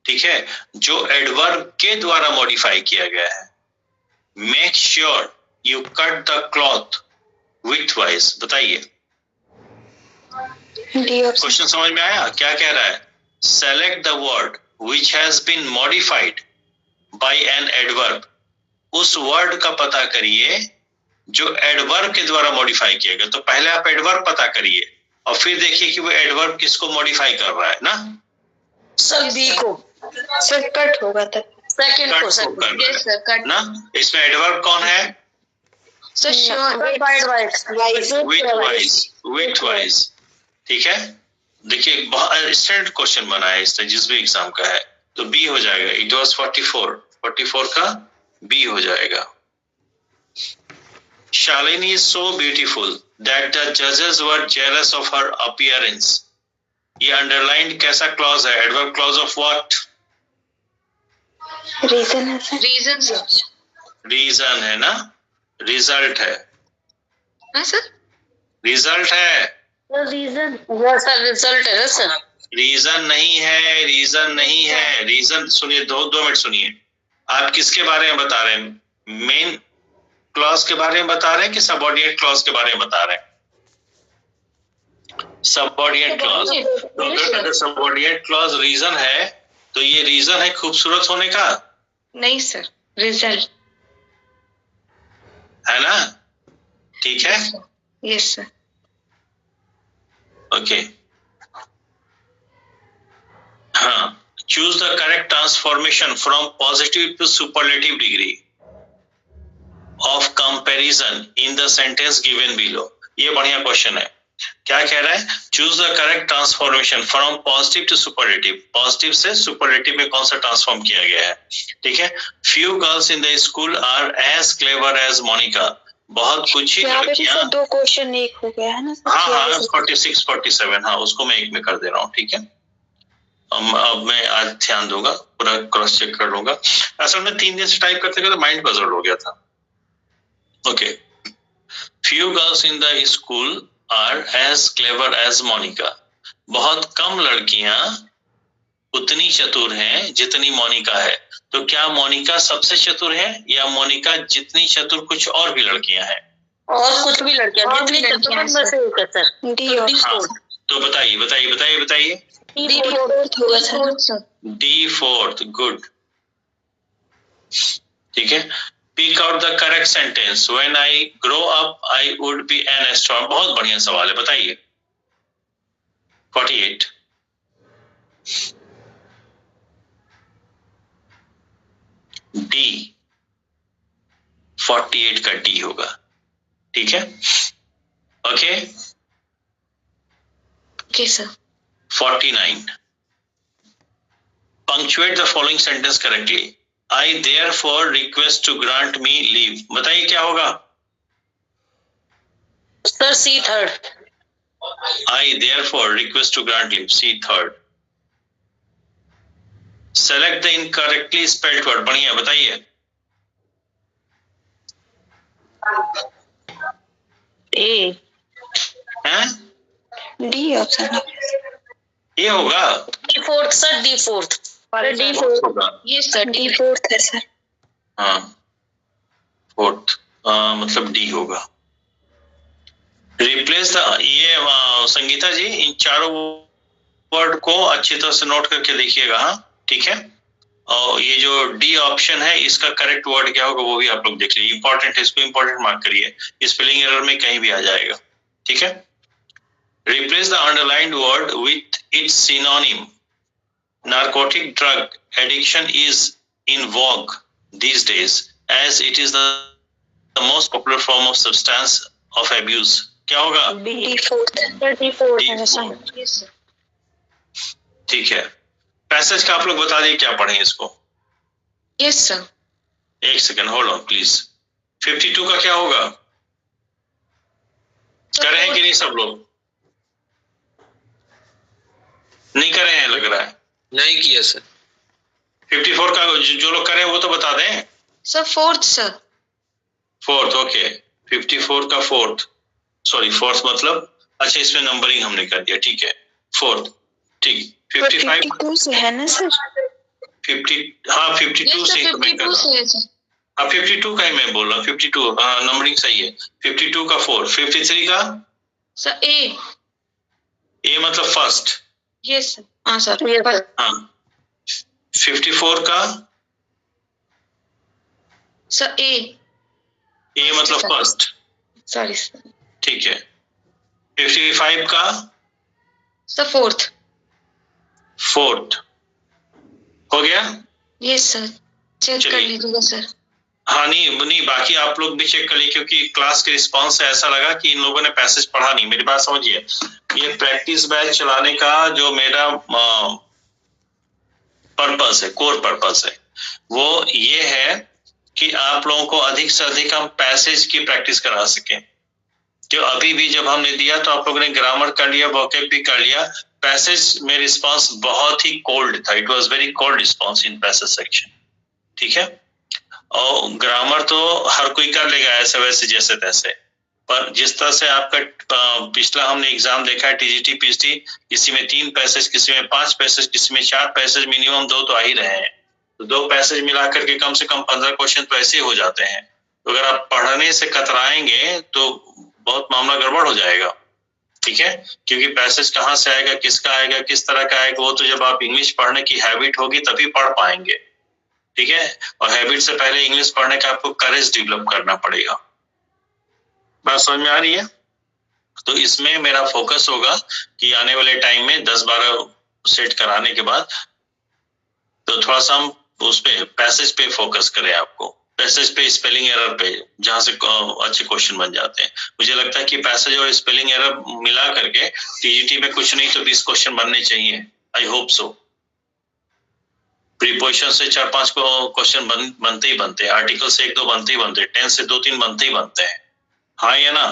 ठीक है, जो एडवर्ब के द्वारा मॉडिफाई किया गया है। Make sure you cut the cloth widthwise. बताइए, क्वेश्चन समझ में आया? क्या कह रहा है, Select the word which has been modified by an adverb. उस वर्ड का पता करिए जो एडवर्ब के द्वारा मॉडिफाई किया गया। तो पहले आप एडवर्ब पता करिए और फिर देखिए कि वो एडवर्ब किसको मॉडिफाई कर रहा है ना। सर बी को सर कट होगा तब सेकंड को सर कट ना। इसमें एडवर्ब कौन है सर? श्योर, विथ वाइज, ठीक है। देखिए बहुत स्टैंडर्ड क्वेश्चन बना है इससे, जिस भी एग्जाम का है, तो बी हो जाएगा। इट वाज 44 का बी हो जाएगा। Shalini is so beautiful that the judges were jealous of her appearance. ये underlined कैसा clause है? Adverb clause of what? Reason है सर। रीजन सर, रीजन है ना, रिजल्ट है। हाँ सर, रिजल्ट है। रीजन सर, रिजल्ट है सर। रीजन नहीं है, रीजन नहीं है। रीजन सुनिए, दो मिनट सुनिए। आप किसके बारे में बता रहे हैं? मेन क्लॉज के बारे में बता रहे हैं कि सबऑर्डिनेट क्लॉज के बारे में बता रहे हैं? Subordinate clause. तो अगर सबऑर्डिनेट क्लॉज रीजन है, तो ये रीजन है खूबसूरत होने का? नहीं सर, रिजल्ट है ना, ठीक है। Yes sir. ओके, हाँ। Choose the correct transformation from positive to superlative degree of comparison in the sentence given below. ये बढ़िया क्वेश्चन है। क्या कह रहा है? Choose the correct transformation from positive to superlative. Positive से सुपरलेटिव में कौन सा ट्रांसफॉर्म किया गया है, ठीक है। Few girls in the school are as clever as Monica. बहुत कुछ ही लड़कियां। दो क्वेश्चन एक हो गया है ना। हाँ 46 47, हाँ उसको मैं एक में कर दे रहा हूँ, ठीक है। अब मैं आज ध्यान दूंगा, पूरा क्रॉस चेक कर लूंगा। असल में 3 दिन से टाइप करते करते माइंड बजर्ड हो गया था। Okay, few girls in the school are as clever as Monica. बहुत कम लड़कियां उतनी चतुर हैं जितनी मोनिका है। तो क्या मोनिका सबसे चतुर है, या मोनिका जितनी चतुर कुछ और भी लड़कियां हैं? और कुछ भी लड़कियां जितनी चतुर में से एक है सर। डी। हाँ, तो बताइए बताइए बताइए बताइए। डी फोर्थ होगा सर। D fourth, good. ठीक है, pick out the correct sentence, when I grow up I would be an astronomer. बहुत बढ़िया सवाल है, बताइए। 48। डी, 48 का डी होगा। ठीक है, okay okay sir. 49, punctuate the following sentence correctly. I therefore request to grant me leave. बताइए क्या होगा? Sir C third. I therefore request to grant leave. C third. Select the incorrectly spelled word. बढ़िया, बताइए। ए, हैं? D option. ये होगा D fourth sir, D fourth. D fourth होगा। ये सर, डी फोर्थ है सर। हाँ, फोर्थ मतलब डी होगा। रिप्लेस द, ये संगीता जी इन चारों वर्ड को अच्छी तरह से नोट करके देखिएगा। हाँ ठीक है, और ये जो डी ऑप्शन है इसका करेक्ट वर्ड क्या होगा वो भी आप लोग देख लीजिए। इंपॉर्टेंट है, इसको इंपॉर्टेंट मार्क करिए, स्पेलिंग एरर में कहीं भी आ जाएगा। ठीक है, replace the underlined word with its synonym. Narcotic drug addiction is in vogue these days as it is the most popular form of substance of abuse. क्या होगा? डी फोर्थ है सर। ठीक है, पैसेज का आप लोग बता दिए, क्या पढ़ें इसको? Yes sir. एक सेकंड होल्ड ऑन प्लीज। 52 का क्या होगा? कर रहे हैं कि नहीं सब लोग? नहीं कर रहे हैं लग रहा है। नहीं किया सर। 54 का जो लोग करें वो तो बता दें। Sir fourth sir. Fourth, okay. 54 का फोर्थ, सॉरी फोर्थ मतलब, अच्छा इसमें नंबरिंग हमने कर दिया, ठीक है। फोर्थ, ठीक। 52 से है ना सर? 50, हाँ 52 से ही मैं कर रहा हूँ। हाँ 52 का ही मैं बोल रहा हूँ, 52 नंबरिंग सही है। 52 का फोर्थ। 53 का सर ए। ए मतलब फर्स्ट। Yes sir. हाँ सर। हाँ 54 का सर ए। ए मतलब फर्स्ट। Sorry sir. ठीक है। 55 का सर फोर्थ। फोर्थ हो गया। यस सर, चेक कर लीजिएगा सर। हाँ नहीं बाकी आप लोग भी चेक कर लीजिए, क्योंकि क्लास के रिस्पांस से ऐसा लगा कि इन लोगों ने पैसेज पढ़ा नहीं। मेरी बात समझिए, ये प्रैक्टिस बैच चलाने का जो मेरा पर्पस है, कोर पर्पस है, वो ये है कि आप लोगों को अधिक से अधिक हम पैसेज की प्रैक्टिस करा सकें। जो अभी भी जब हमने दिया तो आप लोगों ने ग्रामर कर लिया, वोकैब भी कर लिया। पैसेज में रिस्पांस बहुत ही कोल्ड था, it was very cold response in passage section. ठीक है, और ग्रामर तो हर कोई कर लेगा ऐसे वैसे जैसे तैसे, पर जिस तरह से आपका पिछला हमने एग्जाम देखा है टीजीटी पीएचडी, किसी में 3 पैसेज, किसी में 5 पैसेज, किसी में 4 पैसेज, मिनिमम 2 तो आ ही रहे हैं। तो 2 पैसेज मिलाकर के कम से कम 15 क्वेश्चन तो ऐसे हो जाते हैं। तो अगर आप पढ़ने से कतराएंगे तो बहुत मामला गड़बड़ हो जाएगा। ठीक है, क्योंकि पैसेज कहाँ से आएगा, किसका आएगा, किस तरह का आएगा, वो तो जब आप इंग्लिश पढ़ने की हैबिट होगी तभी पढ़ पाएंगे। ठीक है, और हैबिट से पहले इंग्लिश पढ़ने का आपको करेज डेवलप करना पड़ेगा। बात समझ में आ रही है? तो इसमें मेरा फोकस होगा कि आने वाले टाइम में 10-12 सेट कराने के बाद तो थोड़ा सा हम उस पे पैसेज पे फोकस करें, आपको पैसेज पे, स्पेलिंग एरर पे, जहां से अच्छे क्वेश्चन बन जाते हैं। मुझे लगता है कि पैसेज और स्पेलिंग एरर मिला करके टीजीटी में कुछ नहीं तो 20 क्वेश्चन बनने चाहिए। I hope so. प्रीपोजिशन से 4-5 क्वेश्चन बनते ही बनते हैं, आर्टिकल से 1-2 बनते ही बनते हैं, टेंस से 2-3 बनते ही बनते हैं। हाँ या ना?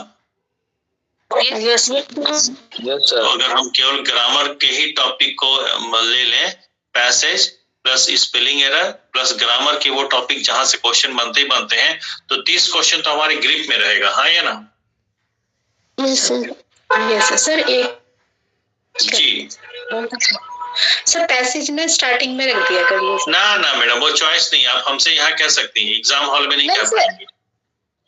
Yes sir. अगर हम केवल ग्रामर के ही टॉपिक को ले लें, passage plus spelling error plus grammar के वो टॉपिक जहां से क्वेश्चन बनते ही बनते हैं, तो 30 क्वेश्चन तो हमारे ग्रिप में रहेगा। हाँ या ना? Yes sir. एक जी सर पैसेज ने स्टार्टिंग में रख दिया करिए। ना मैडम, वो चॉइस नहीं, आप हमसे यहाँ कह सकती हैं, एग्जाम हॉल में नहीं कह पाएंगे।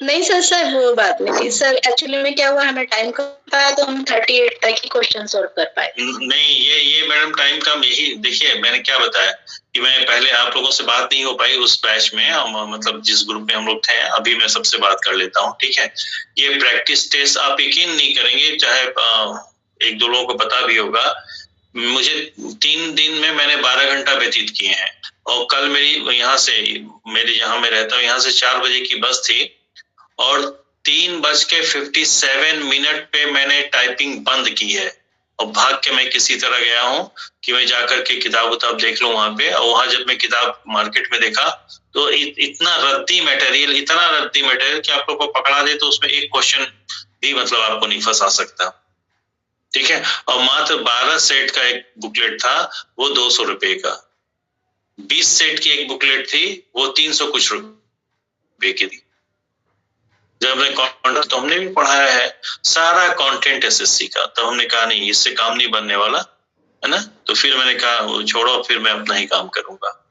नहीं सर वो बात नहीं थी सर, एक्चुअली में क्या हुआ, हमें टाइम कम था तो हम 38 तक ही क्वेश्चन सॉल्व कर पाए। नहीं, ये मैडम टाइम का यही देखिए, मैंने क्या बताया कि मैं पहले आप लोगों से बात नहीं हो पाई उस बैच में, मतलब जिस ग्रुप में हम लोग थे। अभी मैं सबसे बात कर लेता हूँ, ठीक है। ये प्रैक्टिस टेस्ट आप यकीन नहीं करेंगे, चाहे एक दो लोगों को पता भी होगा, मुझे 3 दिन में मैंने 12 घंटा व्यतीत किए हैं। और कल मेरी यहाँ से, मेरे जहाँ मैं रहता हूँ यहाँ से 4 बजे की बस थी और 3:57 पे मैंने टाइपिंग बंद की है और भाग के मैं किसी तरह गया हूँ कि मैं जाकर के किताब उताब देख लूं वहां पे। और वहां जब मैं किताब मार्केट में देखा तो इतना रद्दी मटेरियल कि आप लोग को पकड़ा दे तो उसमें एक क्वेश्चन भी मतलब आपको नहीं फंसा सकता, ठीक है। और मात्र 12 सेट का एक बुकलेट था, वो 200 रुपए का। 20 सेट की एक बुकलेट थी, वो 300 कुछ रुपए की थी। जब हमने कंटेंट तो हमने भी पढ़ाया है सारा कंटेंट एसएससी का, तो हमने कहा नहीं इससे काम नहीं बनने वाला है ना, तो फिर मैंने कहा छोड़ो, फिर मैं अपना ही काम करूंगा।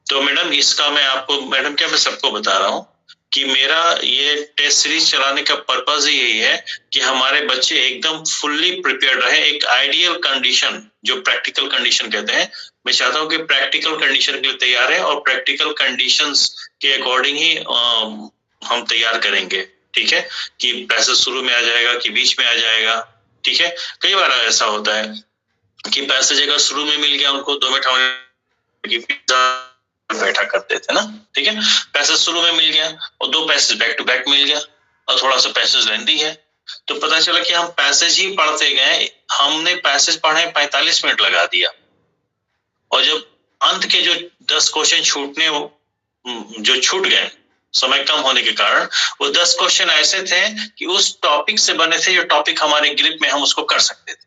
तो मैडम इसका मैं आपको, मैडम क्या मैं सबको बता रहा हूँ कि मेरा ये टेस्ट सीरीज चलाने का पर्पज ही यही है कि हमारे बच्चे एकदम फुल्ली प्रिपेयर्ड रहे। एक आइडियल कंडीशन जो प्रैक्टिकल कंडीशन कहते हैं, मैं चाहता हूँ कि प्रैक्टिकल कंडीशन के लिए तैयार है और प्रैक्टिकल कंडीशंस के अकॉर्डिंग ही हम तैयार करेंगे, ठीक है। कि पैसेज शुरू में आ जाएगा कि बीच में आ जाएगा, ठीक है। कई बार ऐसा होता है कि पैसेज अगर शुरू में मिल गया उनको 2 मिनट बैठा करते थे ना, ठीक है। पैसेज शुरू में मिल गया और 2 पैसेज बैक टू बैक मिल गया और थोड़ा सा पैसेज लेंदी है, तो पता चला कि हम पैसेज ही पढ़ते गए, हमने पैसेज पढ़े 45 मिनट लगा दिया। और जब अंत के जो 10 क्वेश्चन जो छूट गए समय कम होने के कारण, वो 10 क्वेश्चन ऐसे थे कि उस टॉपिक से बने थे जो टॉपिक हमारे ग्रिप में हम उसको कर सकते थे।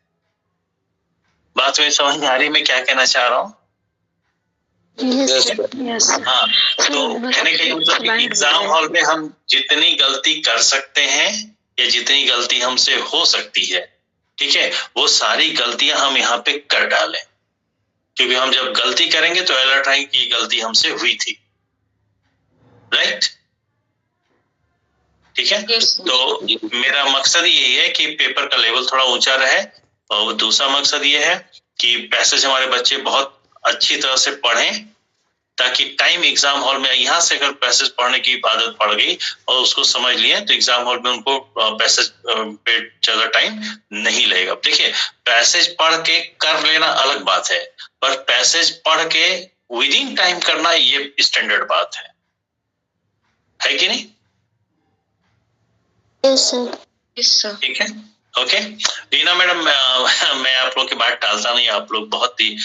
बात में समझ में आ रही मैं क्या कहना चाह रहा हूँ? यस। हाँ, तो कहने का मतलब एग्जाम हॉल में हम जितनी गलती कर सकते हैं या जितनी गलती हमसे हो सकती है, ठीक है, वो सारी गलतियां हम यहाँ पे कर डालें, क्योंकि हम जब गलती करेंगे तो अलर्ट आएंगे कि गलती हमसे हुई थी, राइट, ठीक है। तो मेरा मकसद यही है कि पेपर का लेवल थोड़ा ऊंचा रहे, और दूसरा मकसद ये है कि पैसेज हमारे बच्चे बहुत अच्छी तरह से पढ़ें, ताकि टाइम एग्जाम हॉल में, यहाँ से अगर पैसेज पढ़ने की आदत पड़ गई और उसको समझ लिए तो एग्जाम हॉल में उनको पैसेज पे ज्यादा टाइम नहीं लगेगा। देखिए, पैसेज पढ़ के कर लेना अलग बात है, पर पैसेज पढ़ के विद इन टाइम करना ये स्टैंडर्ड बात है कि नहीं? Yes sir. ठीक है, ओके। रीना मैडम, मैं आप लोग की बात टालता नहीं, आप लोग बहुत ही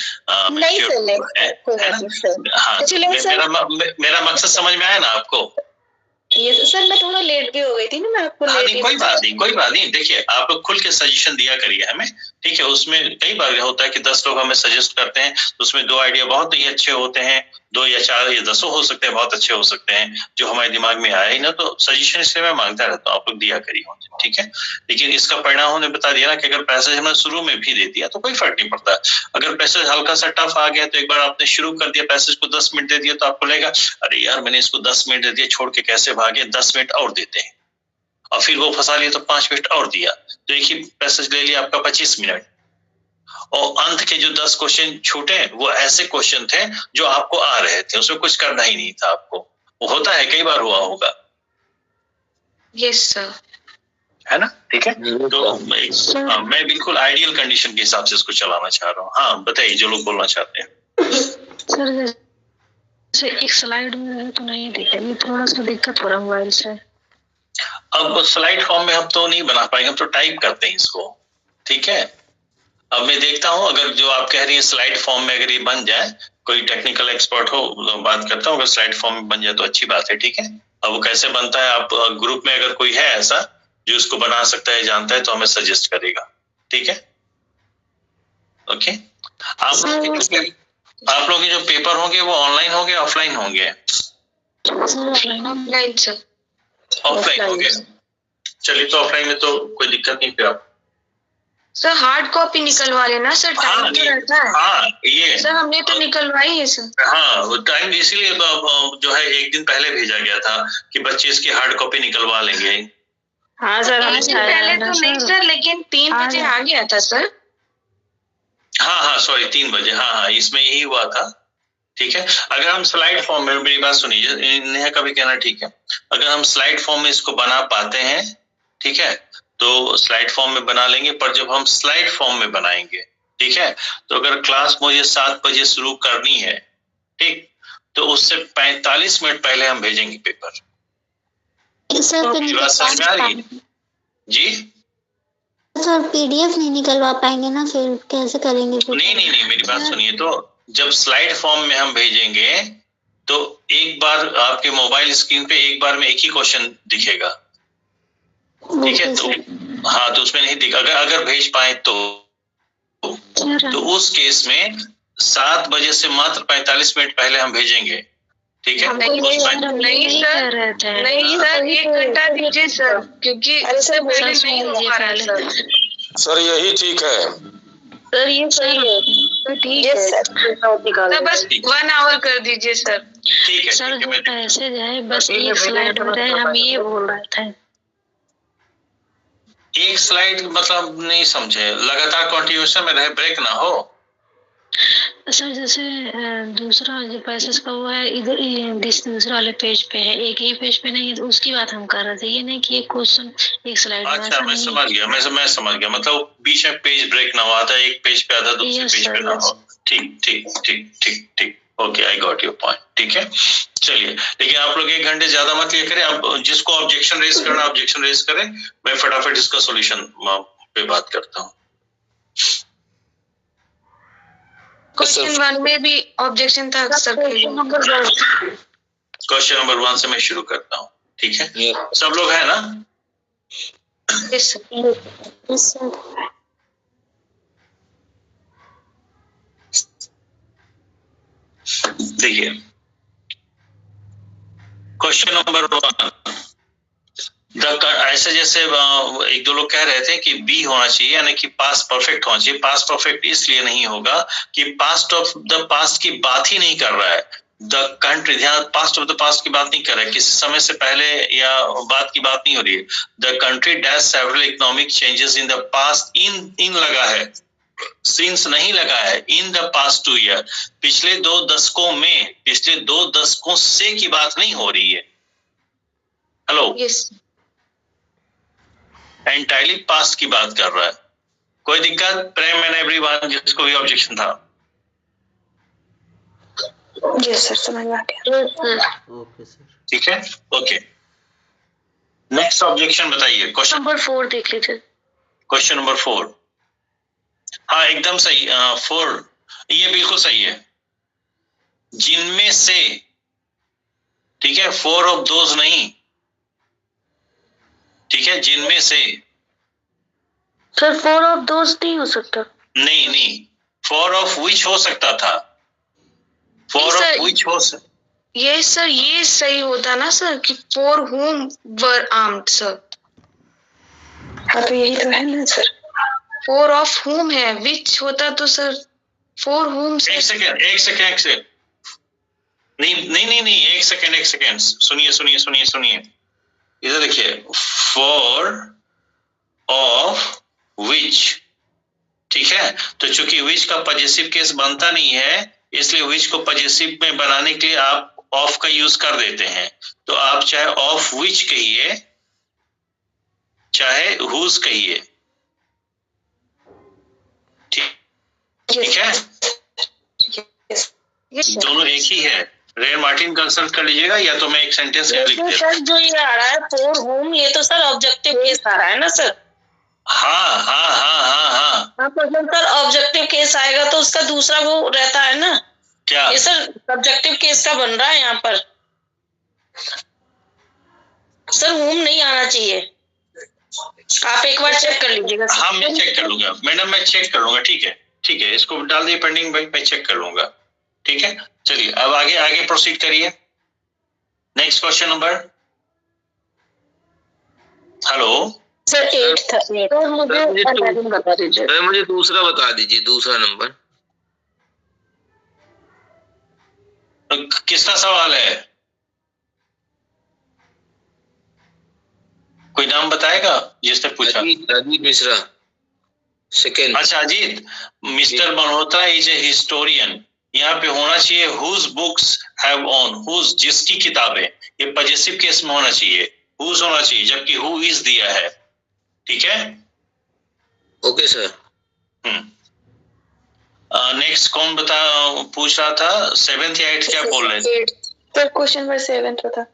नहीं सर, हाँ, मेरा मकसद समझ में आया ना आपको? ये सर मैं थोड़ा लेट भी हो गई थी ना, मैं आपको कोई बात नहीं। देखिए, आप लोग खुल के सजेशन दिया करिए हमें, ठीक है। उसमें कई बार होता है कि 10 लोग हमें सजेस्ट करते हैं, तो उसमें 2 आइडिया बहुत ही अच्छे होते हैं, 2 या 4 या 10 हो सकते हैं, बहुत अच्छे हो सकते हैं, जो हमारे दिमाग में आया ही ना, तो सजेशन इसलिए मैं मांगता रहता हूँ, आप लोग दिया करिए, ठीक है। लेकिन इसका परिणाम हमने बता दिया ना कि अगर पैसेज हमने शुरू में भी दे दिया तो कोई फर्क नहीं पड़ता। अगर पैसेज हल्का सा टफ आ गया तो एक बार आपने शुरू कर दिया, पैसेज को 10 मिनट दे दिया, तो आपको लगेगा अरे यार मैंने इसको 10 मिनट दे दिया, छोड़ के कैसे भागे, 10 मिनट और देते हैं, और फिर वो फंसा लिया तो 5 मिनट और दिया, तो एक ही पैसेज ले लिया आपका 25 मिनट। और अंत के जो 10 क्वेश्चन छूटे वो ऐसे क्वेश्चन थे जो आपको आ रहे थे, उसमें कुछ करना ही नहीं था आपको। वो होता है, कई बार हुआ होगा। यस सर, है ना, ठीक है। तो मैं बिल्कुल आइडियल कंडीशन के हिसाब से इसको चलाना चाह रहा हूँ। हाँ बताइए, जो लोग बोलना चाहते हैं। सर एक स्लाइड में तो नहीं दिखा, ये थोड़ा सा दिक्कत हो रहा है मोबाइल से। अब स्लाइड फॉर्म में हम तो नहीं बना पाएंगे, हम तो टाइप करते हैं इसको, ठीक है। अब मैं देखता हूँ, अगर जो आप कह रही है स्लाइड फॉर्म में अगर ये बन जाए, कोई टेक्निकल एक्सपर्ट हो बात करता हूँ, अगर स्लाइड फॉर्म में बन जाए तो अच्छी बात है, ठीक है। अब वो कैसे बनता है, आप ग्रुप में अगर कोई है ऐसा जो इसको बना सकता है, जानता है, तो हमें सजेस्ट करेगा, ठीक है, ओके। आप लोग के जो पेपर होंगे वो ऑनलाइन होंगे ऑफलाइन होंगे? Offline sir. ऑफलाइन होंगे, चलिए तो ऑफलाइन में तो कोई दिक्कत नहीं। फिर आप सर हार्ड कॉपी निकलवा लेना सर, टाइम तो रहता है। हाँ ये सर हमने तो निकलवाई है सर। हाँ टाइम इसीलिए जो है एक दिन पहले भेजा गया था कि बच्चे इसकी हार्ड कॉपी निकलवा लेंगे। हाँ सर, पहले तो नहीं सर, लेकिन 3 बजे आ गया था सर। हाँ सॉरी 3 बजे, हाँ इसमें यही हुआ था। ठीक है, अगर हम स्लाइड फॉर्म में, मेरी बात सुनिए, नेहा का भी कहना ठीक है, अगर हम स्लाइड फॉर्म में इसको बना पाते हैं, ठीक है, तो स्लाइड फॉर्म में बना लेंगे। पर जब हम स्लाइड फॉर्म में बनाएंगे, ठीक है, तो अगर क्लास मुझे 7 बजे शुरू करनी है, ठीक, तो उससे 45 मिनट पहले हम भेजेंगे पेपर। बात समझ में आ रही है जी? सर पीडीएफ नहीं निकलवा पाएंगे ना, फिर कैसे करेंगे? नहीं मेरी बात सुनिए, तो जब स्लाइड फॉर्म में हम भेजेंगे तो एक बार आपके मोबाइल स्क्रीन पे एक बार में एक ही क्वेश्चन दिखेगा, ठीक है, तो हाँ तो उसमें नहीं दिख, अगर भेज पाए तो उस केस में 7 बजे से मात्र 45 मिनट पहले हम भेजेंगे, ठीक है। नहीं सर 1 घंटा दीजिए सर, क्योंकि इससे पहले नहीं हो पा रहा है सर यही ठीक है सर, ये सही है तो ठीक है सर, बस 1 आवर कर दीजिए सर। ठीक है सर जो पैसे जाए बस एक स्लाइड हो जाए, हम ये बोल रहे थे। एक स्लाइड मतलब नहीं समझे, लगातार कंटिन्यूएशन में रहे, ब्रेक ना हो। सर जैसे दूसरा जो पैसेज का हुआ है इधर दूसरा वाले पेज पे है, एक ही पेज पे नहीं, तो उसकी बात हम कर रहे थे, ये नहीं कि एक क्वेश्चन एक स्लाइड में। अच्छा मैं समझ गया, मैं समझ गया, मतलब बीच में पेज ब्रेक ना हो, आता एक पेज पे आधा दूसरे पेज पे ना हो। ठीक okay, I got your point, ठीक है। चलिए, लेकिन आप लोग 1 घंटे ज्यादा मत ये करें। अब जिसको ऑब्जेक्शन रेज करना ऑब्जेक्शन रेज करें, मैं फटाफट इसका सोल्यूशन पे बात करता हूँ। क्वेश्चन 1 में भी ऑब्जेक्शन था सर। क्वेश्चन नंबर 1 से मैं शुरू करता हूँ, ठीक है, सब लोग है ना? Yes sir. देखिए क्वेश्चन नंबर 1, ऐसे जैसे 1-2 लोग कह रहे थे कि बी होना चाहिए, यानी कि पास्ट परफेक्ट होना चाहिए। पास्ट परफेक्ट इसलिए नहीं होगा कि पास्ट ऑफ द पास्ट की बात ही नहीं कर रहा है, द कंट्री, ध्यान, पास्ट ऑफ द पास्ट की बात नहीं कर रहा है, किसी समय से पहले या बात की बात नहीं हो रही है। The country dash several economic changes in the past, in लगा है, सिंस नहीं लगा है, इन द पास्ट 2 ईयर, पिछले 2 दशकों में, पिछले 2 दशकों से की बात नहीं हो रही है। हेलो, यस एंटायरली पास्ट की बात कर रहा है। कोई दिक्कत? प्रेम एंड एवरीवन, जिसको भी ऑब्जेक्शन था। यस सर, समझ आ गया। ओके सर, ठीक है, ओके। नेक्स्ट ऑब्जेक्शन बताइए। क्वेश्चन नंबर 4 देख लीजिए। क्वेश्चन नंबर 4, हाँ एकदम सही, 4 ये बिल्कुल सही है। जिनमें से, ठीक है, 4 ऑफ दोज नहीं, ठीक है, जिनमें से। सर 4 ऑफ दोज नहीं हो सकता। नहीं 4 ऑफ विच हो सकता था, 4 ऑफ विच हो सकता। ये सर ये सही होता ना सर कि for whom were armed sir. हाँ तो यही तो है ना सर, फॉर ऑफ whom है, विच होता तो सर फॉर whom। एक सेकेंड नहीं, एक सेकेंड, सुनिए, इधर देखिए, फॉर ऑफ विच, ठीक है, तो चूंकि विच का पजेसिव केस बनता नहीं है, इसलिए विच को पजेसिव में बनाने के लिए आप ऑफ का यूज कर देते हैं। तो आप चाहे ऑफ विच कहिए, चाहे हुज कहिए, ठीक है, दोनों एक ही है। रेयर मार्टिन कंसल्ट कर लीजिएगा, या तो मैं एक सेंटेंस लिख देता हूं। सर जो ये आ रहा है फॉर होम, ये तो सर ऑब्जेक्टिव केस आ रहा है ना सर? हाँ तो सर ऑब्जेक्टिव केस आएगा तो उसका दूसरा वो रहता है ना, क्या? ये सर सब्जेक्टिव केस का बन रहा है यहाँ पर सर, होम नहीं आना चाहिए। आप एक बार चेक कर लीजिएगा। हाँ मैं चेक कर लूंगा मैडम, मैं चेक कर लूंगा, ठीक है, इसको डाल दिए पेंडिंग भाई, मैं चेक कर लूंगा, ठीक है। चलिए अब आगे प्रोसीड करिए। Next question number, hello sir 8 था। तो मुझे बता दीजिए। सर मुझे दूसरा बता दीजिए, दूसरा नंबर। किसका सवाल है? कोई नाम बताएगा जिसने पूछा? अजीत मिश्रा, सेकंड। अच्छा Ajit, mister Malhotra is a historian. यहाँ पे होना चाहिए whose books have on, whose जिसकी किताबें, ये पॉजेसिव केस में होना चाहिए, हुज होना चाहिए, जबकि हु इज दिया है। ठीक है, ओके सर। नेक्स्ट कौन पूछ रहा था? 7th या 8th क्या बोल रहे थे? सर क्वेश्चन नंबर 7 था।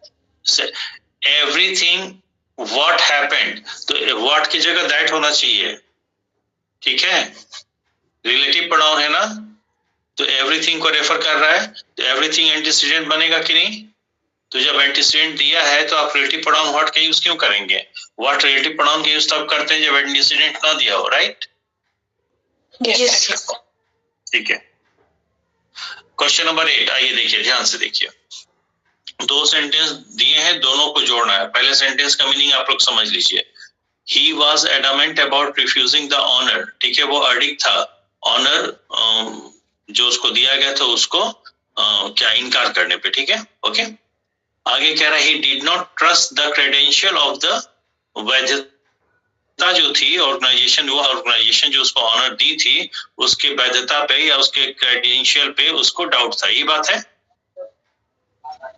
एवरीथिंग व्हाट हैपेंड, तो व्हाट की जगह दैट होना चाहिए। ठीक है, रिलेटिव प्रोनाउन है ना, तो एवरीथिंग को रेफर कर रहा है, तो एवरीथिंग एंटीसीडेंट बनेगा कि नहीं? तो जब एंटीसीडेंट दिया है तो आप रिलेटिव प्रोनाउन व्हाट का यूज क्यों करेंगे? व्हाट रिलेटिव प्रोनाउन का यूज तब करते हैं जब एंटीसीडेंट ना दिया हो, राइट? यस। ठीक है, क्वेश्चन नंबर 8 आइए देखिए, ध्यान से देखिए। दो सेंटेंस दिए हैं, दोनों को जोड़ना है। पहले सेंटेंस का मीनिंग आप लोग समझ लीजिए। He was adamant about refusing the honor, ठीक है, वो अडिक्ट था ऑनर जो उसको दिया गया था उसको क्या इनकार करने पे। ठीक है, ओके। आगे कह रहा है he did not trust the credential of the, वैधता जो थी ऑर्गेनाइजेशन जो उसको ऑनर दी थी उसके वैधता पे या उसके क्रेडेंशियल पे उसको डाउट था। ये बात है?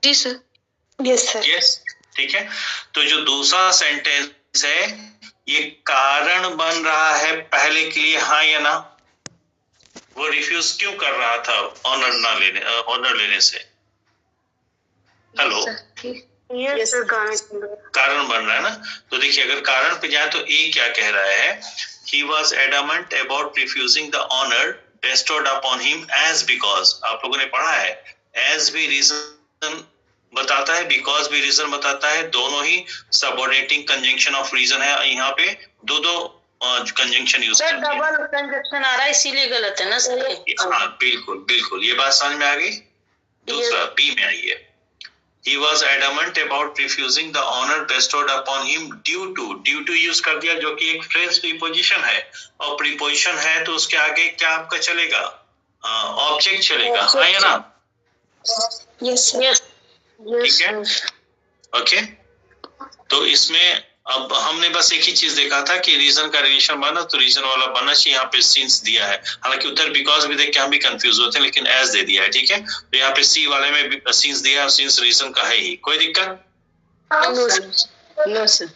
जी सर। Yes sir. यस, ठीक है। तो जो दूसरा सेंटेंस है ये कारण बन रहा है पहले के लिए, हाँ या ना? वो रिफ्यूज क्यों कर रहा था ऑनर लेने से? हेलो, कारण बन रहा है ना। तो देखिए अगर कारण पे जाए तो ए क्या कह रहा है? He was adamant about refusing the honor bestowed upon him as because, आप लोगों ने पढ़ा है, as भी रीजन बताता है, बिकॉज भी रीजन बताता है, दोनों ही सबऑर्डिनेटिंग कंजंक्शन ऑफ रीजन है। यहाँ पे दो conjunction use sir double conjunction आ रहा है इसीलिए गलत है ना सर? हाँ बिल्कुल बिल्कुल, ये बात समझ में आ गई। दूसरा बी में आइए। He was adamant about refusing the honor bestowed upon him due to use कर दिया जो कि एक फ्रेज प्रीपोजिशन है, और प्रीपोजिशन है तो उसके आगे क्या आपका चलेगा? ऑब्जेक्ट चलेगा, हाँ या ना? Yes sir. ठीक है, ओके। तो इसमें अब हमने बस एक ही चीज देखा था कि रीजन का रिलेशन बना तो रीजन वाला बनना चाहिए। यहाँ पे सिंस दिया है, हालांकि उधर बिकॉज भी देख के हम भी कंफ्यूज होते हैं, लेकिन एज दे दिया है। ठीक है, तो यहाँ पे सी वाले में भी सिंस दिया, सिंस रीजन का है ही। कोई दिक्कत? No sir.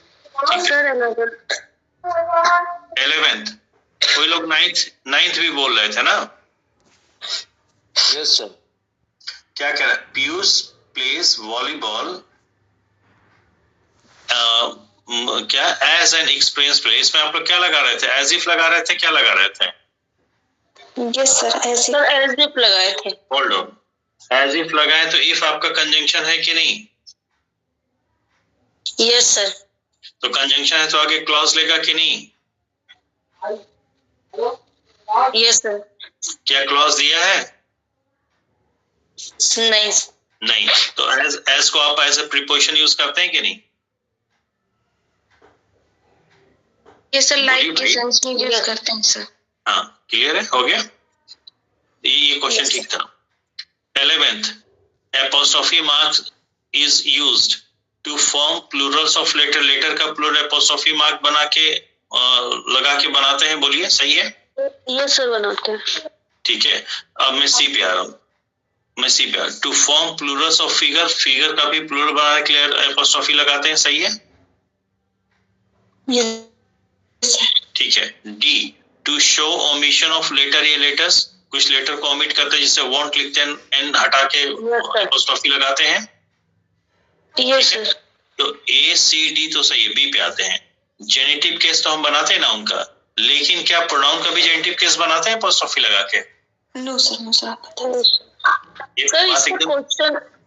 11th, कोई लोग 9th भी बोल रहे थे ना? Yes sir. क्या कह रहा है? पीयूष प्लेस वॉलीबॉल क्या एज एन एक्सपीरियंस प्लेयर। इसमें आप लोग क्या लगा रहे थे? एज इफ लगा रहे थे, क्या लगा रहे थे? Yes sir. एज इफ लगाए थे। होल्ड ऑन, एज इफ लगाए तो इफ आपका कंजंक्शन है कि नहीं? Yes sir. तो कंजंक्शन है तो आगे क्लॉज लेगा कि नहीं? Yes sir. क्या क्लॉज दिया है? नहीं। तो एज को आप एज ए प्रीपोजिशन यूज करते हैं कि नहीं? यस सर, लाइक के सेंस में यूज करते हैं सर। हाँ, क्लियर है, हो गया ये क्वेश्चन। ठीक था। 11th, apostrophe mark is used to form plurals of letter। Letter का प्लूरल apostrophe mark बना के लगा के बनाते हैं, बोलिए सही है? यस सर, बनाते हैं। ठीक है, अब मैं सी पे आ रहा हूँ। To form plurals of figure, figure का भी प्लूरल बनाने के लिए apostrophe लगाते हैं, सही है? यस। ठीक है। D, to show omission of letter, ये लेटर्स कुछ लेटर को ओमिट करते हैं जिससे वॉन्ट लिखते हैं, एन हटा के apostrophe लगाते हैं। Yes sir. तो ए सी डी तो सही है। बी पे आते हैं। जेनेटिव केस तो हम बनाते हैं ना उनका, लेकिन क्या प्रोनाउन का भी जेनेटिव केस बनाते हैं apostrophe लगा के? नो सर, नो सर, आप बताइए। सर इसका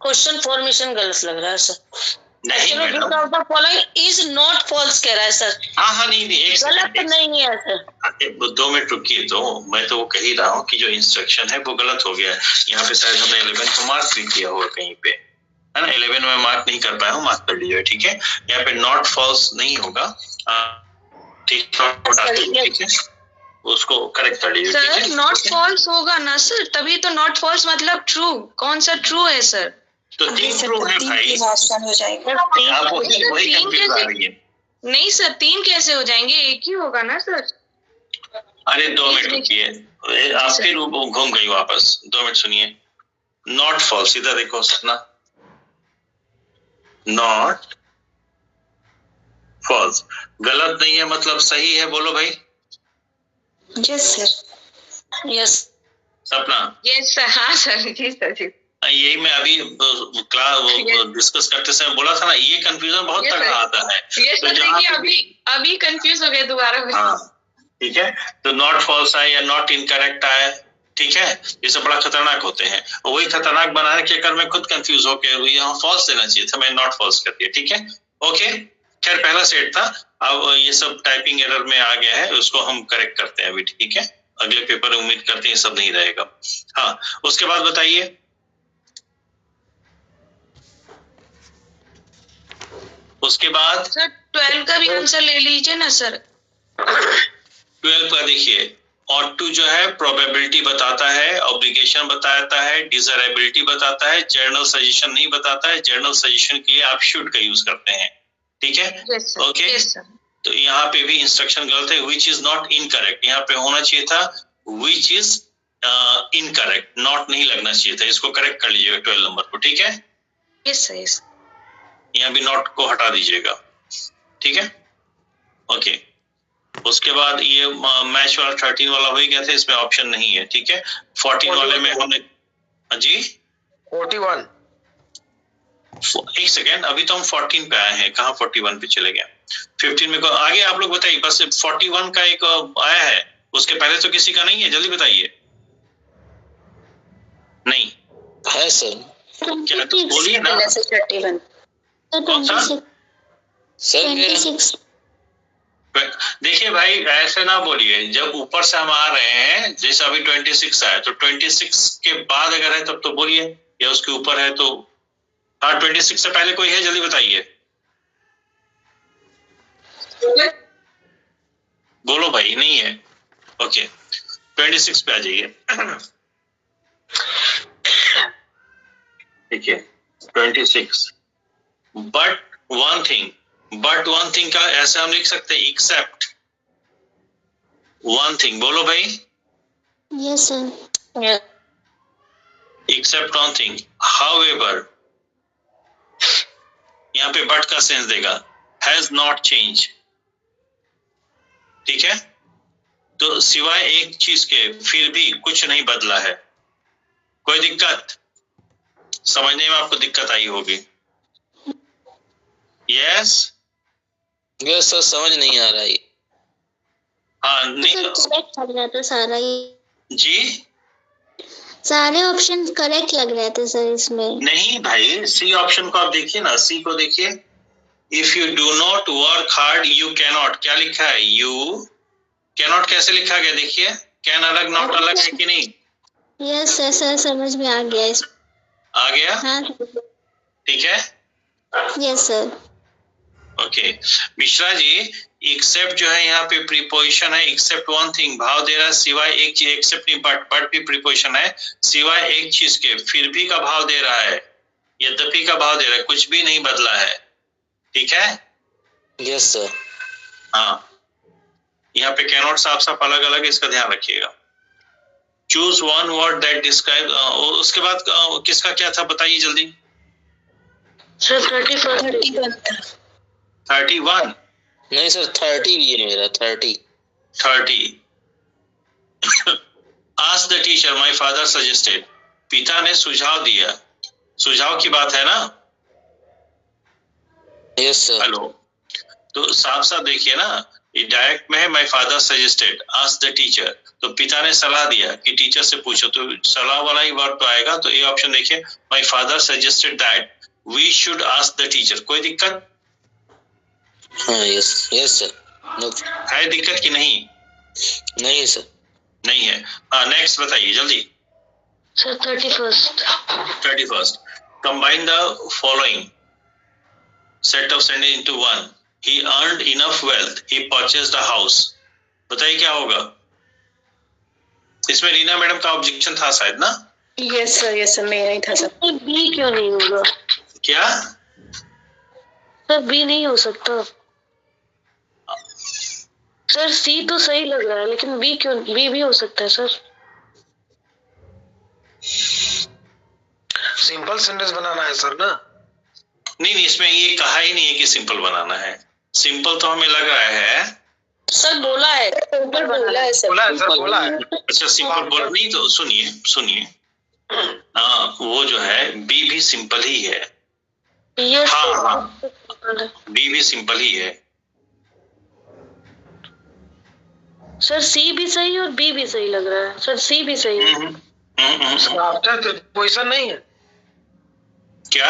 क्वेश्चन फॉर्मेशन गलत लग रहा है सर। नहीं madam, following is not false कह रहा है सर। हाँ नहीं एक गलत नहीं है सर। 2 मिनट रुकिए, तो मैं तो वो कह ही रहा हूँ कि जो इंस्ट्रक्शन है वो गलत हो गया है। यहाँ पे शायद हमने 11 को मार्क भी किया होगा कहीं पे, है ना? 11 में मार्क नहीं कर पाया हूँ, मार्क कर लीजिए। ठीक है, यहाँ पे नॉट फॉल्स नहीं होगा, ठीक है, उसको करेक्ट कर लीजिए। सर नॉट फॉल्स होगा ना सर, तभी तो नॉट फॉल्स मतलब ट्रू। कौन सा ट्रू है सर? तो 3 ट्रू है भाई, हो जाएगा। आप वही कंफ्यूज आ रही है। नहीं सर, 3 कैसे हो जाएंगे? एक ही होगा ना सर। अरे 2 मिनट रुकिए, आप फिर घूम गई वापस। 2 मिनट सुनिए। नॉट फॉल्स, इधर देखो सपना, नॉट फॉल्स गलत नहीं है मतलब सही है, बोलो भाई। Yes sir. यस सपना। Yes sir. हाँ सर, जी सर जी। यही मैं अभी क्लास डिस्कस करते समय बोला था ना, ये कंफ्यूजन बहुत तगड़ा आता है। ये सर देखिए अभी कंफ्यूज हो गए दोबारा। हाँ ठीक है, तो नॉट फॉल्स आए या नॉट इनकरेक्ट आए, ठीक है, ये सब बड़ा खतरनाक होते हैं। वही खतरनाक बनाने के कर मैं खुद कंफ्यूज होकर यहाँ फॉल्स देना चाहिए था, मैं नॉट फॉल्स कर दिया। ठीक है, ओके, खैर पहला सेट था, अब ये सब टाइपिंग एरर में आ गया है, उसको हम करेक्ट करते हैं अभी। ठीक है, अगले पेपर में उम्मीद करते हैं सब नहीं रहेगा। हाँ, उसके बाद बताइए। उसके बाद सर 12 का भी आंसर ले लीजिए ना सर। 12 का देखिए, और टू जो है प्रोबेबिलिटी बताता है, ऑब्लिगेशन बताता है, डिजायरेबिलिटी बताता है, जर्नल सजेशन नहीं बताता है। जर्नल सजेशन के लिए आप शुड का यूज करते हैं। ठीक है, ओके। तो यहाँ पे भी इंस्ट्रक्शन गलत है, विच इज नॉट इनकरेक्ट, यहाँ पे होना चाहिए था विच इज इनकरेक्ट, नॉट नहीं लगना चाहिए था, इसको करेक्ट कर लीजिएगा 12 नंबर को। ठीक है, यस, यहाँ भी नॉट को हटा दीजिएगा। ठीक है, ओके। उसके बाद ये मैच वाला 13 वाला हो ही गया था, इसमें ऑप्शन नहीं है। ठीक है, 14 वाले में हमने जी 41। एक सेकेंड, अभी तो हम 14 पे आए हैं, कहाँ 41 पे चले गए? 15 में आगे आप लोग बताइए, बस 41 का एक आया है, उसके पहले तो किसी का नहीं है, जल्दी बताइए। नहीं है सर, क्या तो बोलिए ना। 31 कौन सा सर? 26। देखिए भाई, ऐसे ना बोलिए, जब ऊपर से हम आ रहे हैं, जैसे अभी 26 आया, तो 26 के बाद अगर है तब तो बोलिए, या उसके ऊपर है तो। हाँ, 26 से पहले कोई है, जल्दी बताइए, बोलो भाई। नहीं है, ओके, 26 पे आ जाइए। देखिए 26, बट वन थिंग का ऐसे हम लिख सकते हैं, एक्सेप्ट वन थिंग, बोलो भाई। Yes sir. Except one thing, however, यहाँ पे बट का सेंस देगा, हैज नॉट चेंज। ठीक है, तो सिवाय एक चीज के फिर भी कुछ नहीं बदला है। कोई दिक्कत? समझने में आपको दिक्कत आई होगी। यस यस सर, समझ नहीं आ रहा है। हाँ, नहीं करेक्ट लग रहा था सारा ही, जी, सारे ऑप्शन करेक्ट लग रहे थे सर इसमें। नहीं भाई, सी ऑप्शन को आप देखिए ना, सी को देखिए, if you do not work hard you cannot, क्या लिखा है? यू कैनॉट कैसे लिखा गया? देखिए, कैन अलग नॉट अलग है कि नहीं? यस सर, सर समझ में आ गया इस। आ गया? हाँ ठीक है, yes sir. Okay. Mishra ji, accept जो है यहाँ पे प्रीपोजिशन है, एक्सेप्ट वन थिंग भाव दे रहा है, सिवाय एक चीज, एक्सेप्ट नहीं बट भी प्रीपोजिशन है, सिवाय एक चीज के, फिर भी का भाव दे रहा है, यद्यपि का भाव दे रहा है, कुछ भी नहीं बदला है। ठीक है, यस सर। हाँ, यहाँ पे कैनॉट साफ साफ अलग अलग, इसका ध्यान रखिएगा। Choose one word that describe, उसके बाद किसका क्या था बताइए जल्दी। सर 31 31 नहीं सर, 30 भी है मेरा, 30। Ask the teacher, my father suggested, पिता ने सुझाव दिया, सुझाव की बात है ना? Yes sir. हेलो, तो साफ साफ देखिए ना, ये डायरेक्ट में है, my father suggested, ask the teacher, तो पिता ने सलाह दिया कि टीचर से पूछो, तो सलाह वाला ही वर्ड तो आएगा। तो ये ऑप्शन देखिए, my father suggested that we should ask the teacher. कोई दिक्कत? हाँ यस यस सर। नो है दिक्कत कि नहीं? नहीं सर। नहीं है। हाँ, नेक्स्ट बताइए जल्दी। Sir 31 combine the following set of sentence into one. he earned enough wealth, he purchased a house. बताइए क्या होगा इसमें? रीना मैडम का ऑब्जेक्शन था शायद ना? यस सर मेरा ही था सर। बी क्यों नहीं होगा? क्या सर बी नहीं हो सकता सर। सी तो सही लग रहा है लेकिन बी क्यों? बी भी हो सकता है सर। सिंपल सेंटेंस बनाना है सर ना? नहीं, इसमें ये कहा ही नहीं है कि सिंपल बनाना है। सिंपल तो हमें लग रहा है सर बोला है बोला है सर। बोला है। अच्छा सिंपल बोल नहीं तो सुनिए हाँ वो जो है बी भी सिंपल ही है। यस हाँ बी भी सिंपल ही है सर। सी भी सही और बी भी सही लग रहा है सर। सी भी सही है। आफ्टर प्रीपोजिशन नहीं है क्या?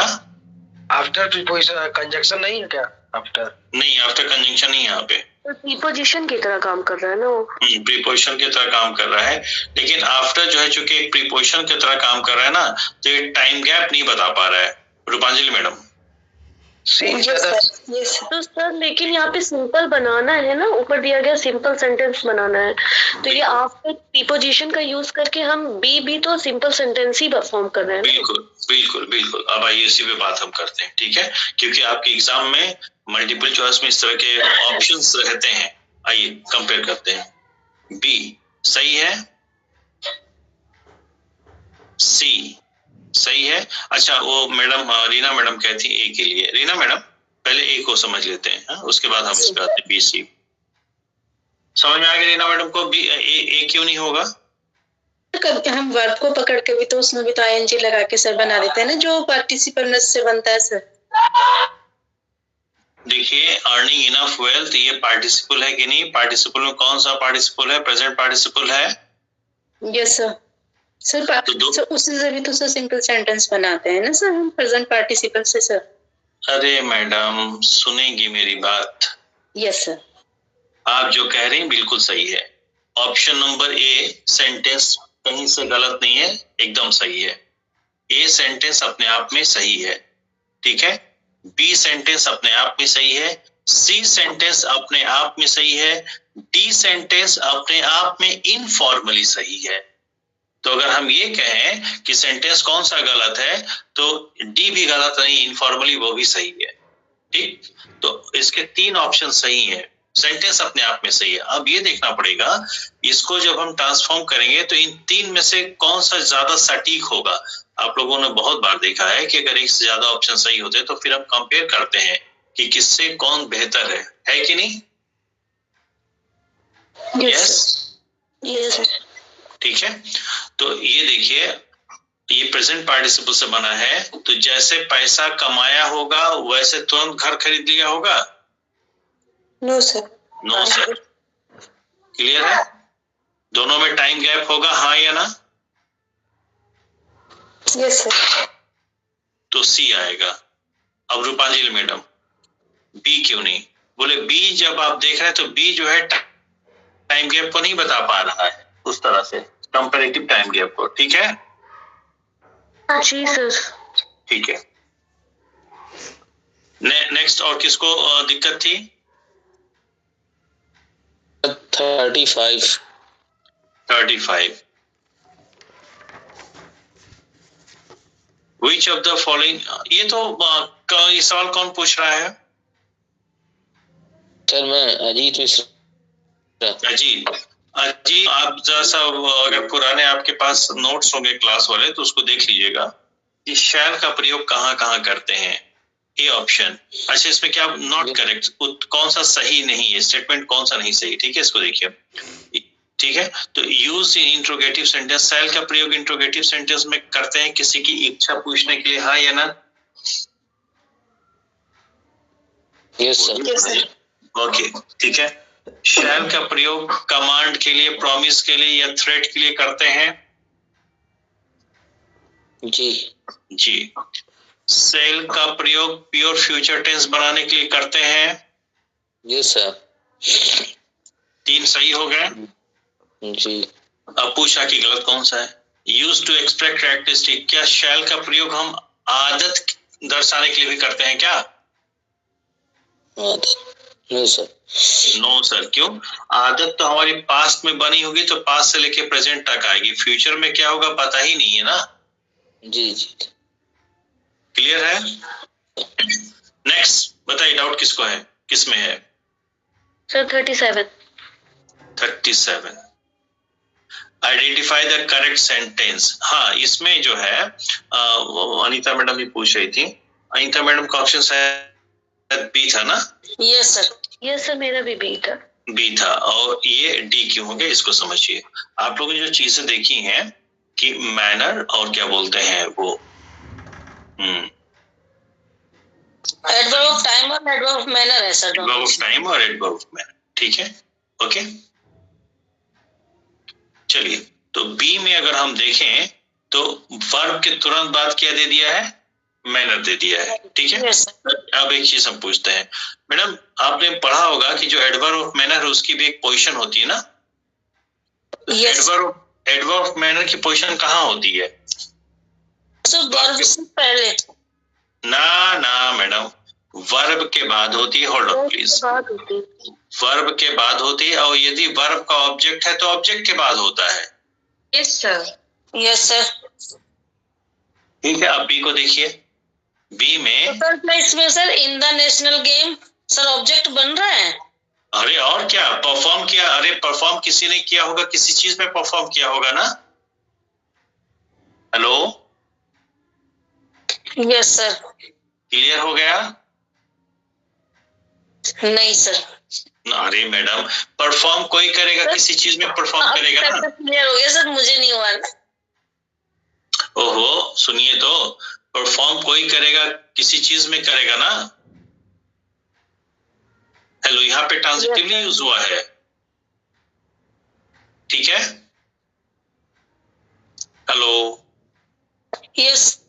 आफ्टर प्रीपोजिशन कंजंक्शन नहीं है क्या? आफ्टर नहीं, आफ्टर कंजंक्शन नहीं है यहाँ पे। प्रीपोजिशन की तरह काम कर रहा है ना वो। प्रीपोजिशन की तरह काम कर रहा है लेकिन आफ्टर जो है चूंकि एक प्रीपोजिशन की तरह काम कर रहा है ना तो ये टाइम गैप नहीं बता पा रहा है रूपांजलि मैडम। तो सर लेकिन यहाँ पे सिंपल बनाना है ना, ऊपर दिया गया सिंपल सेंटेंस बनाना है तो ये आफ्टर प्रीपोजिशन का यूज करके हम बी भी तो सिंपल सेंटेंस ही परफॉर्म कर रहे हैं। बिल्कुल। अब आइए इसी पे बात हम करते हैं, ठीक है? क्योंकि आपके एग्जाम में मल्टीपल चॉइस में इस तरह के ऑप्शंस रहते हैं। आइए कंपेयर करते हैं। बी सही है, सी सही है। अच्छा वो मैडम रीना मैडम कहती है ए के लिए। रीना मैडम पहले ए को समझ लेते हैं, उसके बाद हम इस पे आते हैं बी सी। समझ में आ गया रीना मैडम को? बी ए क्यों नहीं होगा? हम वर्ब को पकड़ के भी तो उसमें भी तो आईएनजी लगा के सर बना देते हैं ना, जो पार्टिसिपल से बनता है सर। देखिए अर्निंग इनफ वेल्थ ये पार्टिसिपल है कि नहीं? पार्टिसिपल में कौन सा पार्टिसिपल है? प्रेजेंट पार्टिसिपल है। Yes sir. सर उससे भी तो सर सिंपल सेंटेंस बनाते हैं ना सर हम प्रेजेंट पार्टिसिपल से सर। अरे मैडम सुनेंगी मेरी बात? Yes sir. आप जो कह रही हैं बिल्कुल सही है। ऑप्शन नंबर ए सेंटेंस कहीं से गलत नहीं है, एकदम सही है। ए सेंटेंस अपने आप में सही है, ठीक है? बी सेंटेंस अपने आप में सही है, सी सेंटेंस अपने आप में सही है, डी सेंटेंस अपने आप में इनफॉर्मली सही है। तो अगर हम ये कहें कि सेंटेंस कौन सा गलत है तो डी भी गलत नहीं, इनफॉर्मली वो भी सही है, ठीक? तो इसके 3 ऑप्शन सही है, सेंटेंस अपने आप में सही है। अब ये देखना पड़ेगा इसको जब हम ट्रांसफॉर्म करेंगे तो इन 3 में से कौन सा ज्यादा सटीक होगा। आप लोगों ने बहुत बार देखा है कि अगर एक से ज्यादा ऑप्शन सही होते तो फिर हम कंपेयर करते हैं कि किससे कौन बेहतर है कि नहीं? यस ठीक है। तो ये देखिए ये प्रेजेंट पार्टिसिपल से बना है तो जैसे पैसा कमाया होगा वैसे तुरंत घर खरीद लिया होगा? No sir. No sir. Clear है? दोनों में टाइम गैप होगा, हाँ या ना? Yes sir. तो सी आएगा। अब रूपांजलि मैडम बी क्यों नहीं? बोले बी जब आप देख रहे हैं तो बी जो है टाइम गैप को नहीं बता पा रहा है उस तरह से, कंपैरेटिव टाइम गैप को, ठीक है? जी सर। ठीक है। नेक्स्ट और किसको दिक्कत थी? 35 Which of the following, ये तो ये सवाल कौन पूछ रहा है? सर मैं अजीत मिश्रा। अजीत आप जरा सा अगर पुराने आपके पास नोट्स होंगे क्लास वाले तो उसको देख लीजिएगा कि शैल का प्रयोग कहाँ कहाँ करते हैं। A option. अच्छा इसमें क्या नॉट करेक्ट, कौन सा सही नहीं है, स्टेटमेंट कौन सा नहीं सही, ठीक है? इसको देखिए, ठीक है? तो यूज इन इंट्रोगेटिव सेंटेंस, शैल का प्रयोग इंट्रोगेटिव सेंटेंस में करते हैं किसी की इच्छा पूछने के लिए, हाँ या ना? Yes sir. ओके ठीक है। शैल का प्रयोग कमांड के लिए, प्रॉमिस के लिए या थ्रेट के लिए करते हैं? जी। सेल का प्रयोग प्योर फ्यूचर टेंस बनाने के लिए करते हैं? Yes sir. 3 सही हो गए जी। अब पूछा कि गलत कौन सा है। यूज टू एक्सप्रेस कैरेक्टरिस्टिक, क्या शैल का प्रयोग हम आदत दर्शाने के लिए भी करते हैं क्या? No sir. नो सर, क्यों? आदत तो हमारी पास्ट में बनी होगी तो पास्ट से लेके प्रेजेंट तक आएगी, फ्यूचर में क्या होगा पता ही नहीं है ना। जी जी। क्लियर है? नेक्स्ट बताइए, डाउट किसको है, किस में है? Sir 37। 37। Identify the correct sentence. हाँ, इसमें जो है अनीता मैडम भी पूछ रही थी। अनीता मैडम का ऑप्शन शायद बी था ना? Yes sir. यस सर, मेरा भी बी था। बी था, और ये डी क्यों हो गया इसको समझिए। आप लोगों ने जो चीजें देखी हैं कि मैनर और क्या बोलते हैं वो एडवर्ब ऑफ टाइम और एडवर्ब ऑफ मैनर है सर। एडवर्ब ऑफ टाइम और एडवर्ब ऑफ मैनर, ठीक है, ओके। चलिए, तो बी में अगर हम देखें तो वर्ब के तुरंत बाद क्या दे दिया है? मैनर दे दिया है, ठीक है। अब एक चीज हम पूछते हैं, मैडम आपने पढ़ा होगा कि जो एडवर्ब ऑफ मैनर है उसकी भी एक पोजीशन होती है ना? एडवर्ब ऑफ मैनर की पोजीशन कहाँ होती है? वर्ब से पहले। ना मैडम, वर्ब के बाद होती है। Hold on please. वर्ब के बाद होती है, और यदि वर्ब का ऑब्जेक्ट है तो ऑब्जेक्ट के बाद होता है। Yes sir. Yes sir. ठीक है, अब बी को देखिए। बी में तो इसमें sir in the national game sir object बन रहा है। अरे और क्या, परफॉर्म किया। अरे परफॉर्म किसी ने किया होगा, किसी चीज में परफॉर्म किया होगा ना। Hello, yes sir. क्लियर हो गया? नहीं सर। अरे मैडम, परफॉर्म कोई करेगा, किसी चीज में परफॉर्म करेगा ना। क्लियर हो गया सर, मुझे नहीं हुआ ना। ओहो, सुनिए तो, परफॉर्म कोई करेगा, किसी चीज में करेगा ना। हेलो, यहाँ पे ट्रांजिटिवली यूज हुआ है, ठीक है। Hello, yes.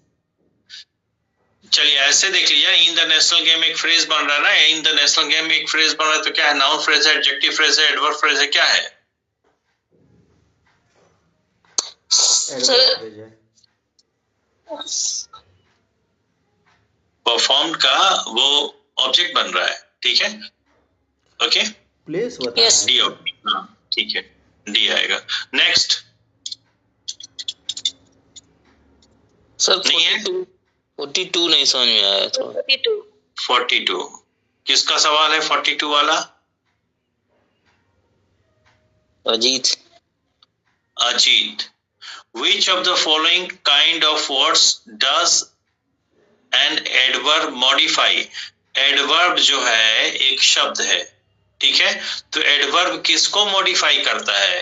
चलिए ऐसे देख लीजिए, इन द नेशनल गेम एक फ्रेज बन रहा है ना। इन द नेशनल गेम में एक फ्रेज बन रहा है तो क्या है? नाउन फ्रेज है, एडजेक्टिव फ्रेज है, एडवर्ब फ्रेज है, क्या है? परफॉर्म का वो ऑब्जेक्ट बन रहा है, ठीक है, ओके। प्लेस बता यस। डी, ठीक है, डी आएगा। नेक्स्ट सर नहीं है? 42 नहीं समझ में आया थोड़ा। 42 किसका सवाल है? 42 वाला Ajit. Ajit. Which of the following kind of words does an adverb modify? Adverb जो है एक शब्द है, ठीक है। तो एडवर्ब किसको मॉडिफाई करता है?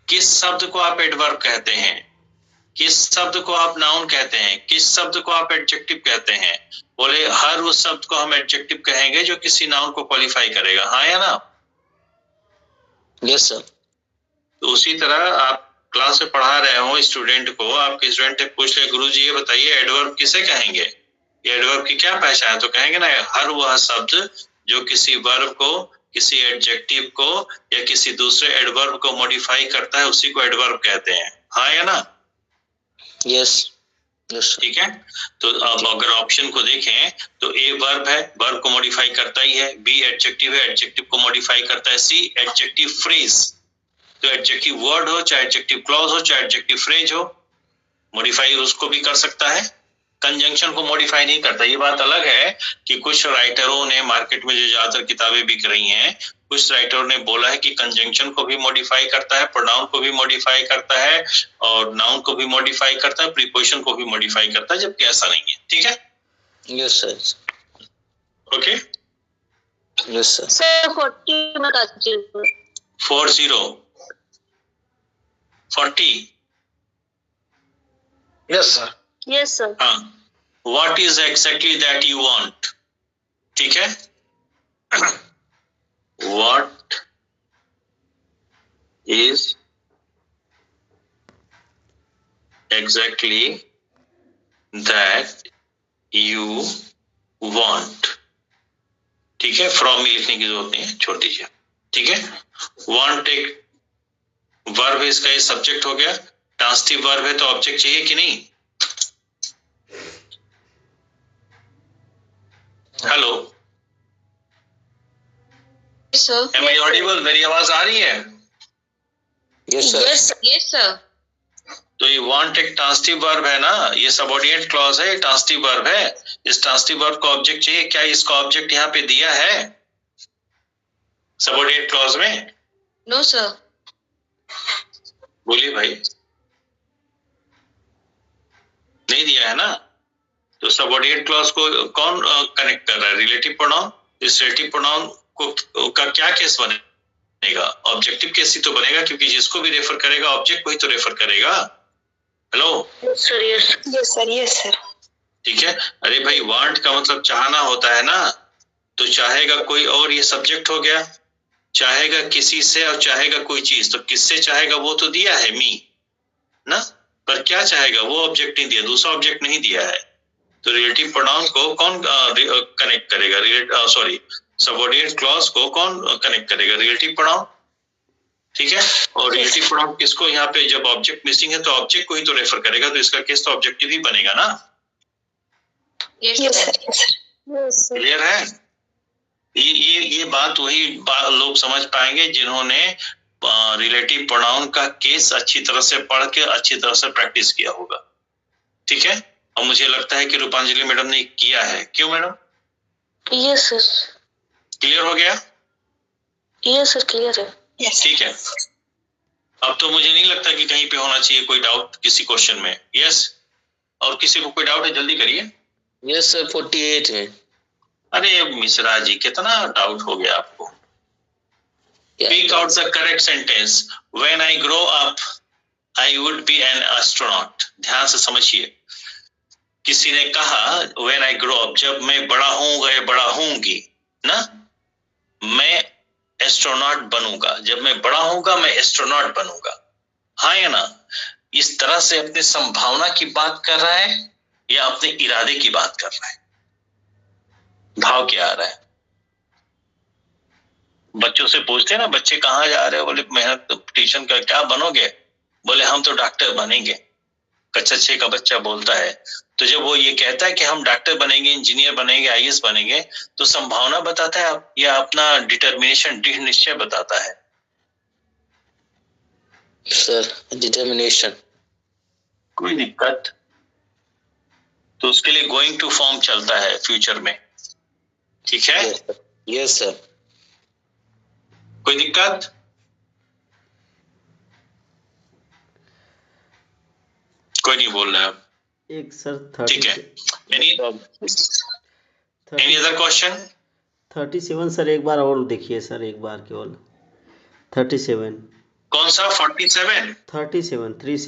किस शब्द को आप एडवर्ब कहते हैं? किस शब्द को आप नाउन कहते हैं? किस शब्द को आप एडजेक्टिव कहते हैं? बोले हर उस शब्द को हम एडजेक्टिव कहेंगे जो किसी नाउन को क्वालिफाई करेगा, हाँ या ना? Yes sir. तो उसी तरह आप क्लास में पढ़ा रहे हो स्टूडेंट को, आपके स्टूडेंट ने पूछ लिया गुरुजी ये बताइए एडवर्ब किसे कहेंगे, ये एडवर्ब की क्या पहचान? तो कहेंगे ना हर वह शब्द जो किसी वर्ब को, किसी एडजेक्टिव को या किसी दूसरे एडवर्ब को मॉडिफाई करता है उसी को एडवर्ब कहते हैं, हाँ या ना? Yes yes. ठीक है, तो अब अगर ऑप्शन को देखें तो ए वर्ब है, वर्ब को मॉडिफाई करता ही है। बी एडजेक्टिव है, एडजेक्टिव को मॉडिफाई करता है। सी एडजेक्टिव फ्रेज, तो एडजेक्टिव वर्ड हो चाहे एडजेक्टिव क्लॉज हो चाहे एडजेक्टिव फ्रेज हो, मॉडिफाई उसको भी कर सकता है, कंजंक्शन को मॉडिफाई नहीं करता। ये बात अलग है कि कुछ राइटरों ने, मार्केट में जो ज्यादातर किताबें बिक रही हैं, कुछ राइटरों ने बोला है कि कंजंक्शन को भी मॉडिफाई करता है, प्रोनाउन को भी मॉडिफाई करता है और नाउन को भी मॉडिफाई करता है, प्रीपोजिशन को भी मॉडिफाई करता है, जबकि ऐसा नहीं है, ठीक है। Yes sir. Okay, yes sir. Sir 40 में काट दीजिए। 40 यस सर। Yes sir. हाँ, what is exactly that you want, ठीक है। What is exactly that you want, ठीक है। फ्रॉम में लिखने की जरूरत नहीं है, छोड़ दीजिए, ठीक है। वांट एक वर्ब है, इसका ये सब्जेक्ट हो गया। ट्रांसिटिव वर्ब है तो ऑब्जेक्ट चाहिए कि नहीं? Hello, sir. Am I audible? मेरी आवाज आ रही है? Yes, sir. Yes sir. तो ये वांट एक ट्रांसिटिव वर्ब है ना, ये सबऑर्डिनेट क्लॉज है, ट्रांसिटिव वर्ब है। इस ट्रांसिटिव वर्ब को ऑब्जेक्ट चाहिए, क्या इसका ऑब्जेक्ट यहाँ पे दिया है सबऑर्डिनेट क्लॉज में? No sir. बोलिए भाई, नहीं दिया है ना। तो सबऑर्डिनेट क्लॉज को कौन कनेक्ट कर रहा है? Relative pronoun. इस रिलेटिव प्रोनाउन को का क्या केस बनेगा? ऑब्जेक्टिव केस ही तो बनेगा, क्योंकि जिसको भी रेफर करेगा ऑब्जेक्ट को ही तो रेफर करेगा। Hello sir yes sir yes sir. ठीक है। अरे भाई, वांट का मतलब चाहना होता है ना, तो चाहेगा कोई और, ये सब्जेक्ट हो गया। चाहेगा किसी से और चाहेगा कोई चीज, तो किससे चाहेगा वो तो दिया है मी ना, पर क्या चाहेगा वो ऑब्जेक्ट नहीं दिया, दूसरा ऑब्जेक्ट नहीं दिया है। तो रिलेटिव प्रोनाउन को कौन कनेक्ट करेगा? सॉरी, सबऑर्डिनेट क्लॉज को कौन कनेक्ट करेगा? Relative pronoun. ठीक है। और रिलेटिव प्रोनाउन किसको, यहाँ पे जब ऑब्जेक्ट मिसिंग है तो ऑब्जेक्ट को ही तो रेफर करेगा, तो इसका केस तो ऑब्जेक्टिव ही बनेगा ना। Yes sir. क्लियर है? ये बात वही लोग समझ पाएंगे जिन्होंने रिलेटिव प्रोनाउन का केस अच्छी तरह से पढ़ के अच्छी तरह से प्रैक्टिस किया होगा। ठीक है। और मुझे लगता है कि रूपांजलि मैडम ने किया है। क्यों मैडम? Yes sir. क्लियर हो गया? यस सर क्लियर है। ठीक है। अब तो मुझे नहीं लगता कि कहीं पे होना चाहिए कोई डाउट किसी क्वेश्चन में। यस, और किसी को कोई डाउट है जल्दी करिए। यस सर 48 है। अरे मिश्रा जी, कितना डाउट हो गया आपको? Speak out the correct sentence. When I grow up, I would be an astronaut. ध्यान से समझिए। किसी ने कहा when I grow up, जब मैं बड़ा होऊंगा या बड़ा होऊंगी ना, मैं एस्ट्रोनॉट बनूंगा। जब मैं बड़ा होऊंगा मैं एस्ट्रोनॉट बनूंगा। हाँ या ना? इस तरह से अपने संभावना की बात कर रहा है या अपने इरादे की बात कर रहा है? भाव क्या आ रहा है? बच्चों से पूछते हैं ना, बच्चे कहाँ जा रहे हो? बोले मेहनत ट्यूशन का। क्या बनोगे? बोले हम तो डॉक्टर बनेंगे। कक्षा 6 का बच्चा बोलता है। तो जब वो ये कहता है कि हम डॉक्टर बनेंगे, इंजीनियर बनेंगे, आईएएस बनेंगे, तो संभावना बताता है या अपना डिटर्मिनेशन, दृढ़ निश्चय बताता है? Sir determination. कोई दिक्कत? तो उसके लिए गोइंग टू फॉर्म चलता है फ्यूचर में। ठीक है। Yes sir. कोई दिक्कत? कोई नहीं बोल रहा है अब। एक सर ठीक है। Any other question? 37 सर, एक बार और देखिए सर, एक बार केवल 37। कौन सा? 47? 37।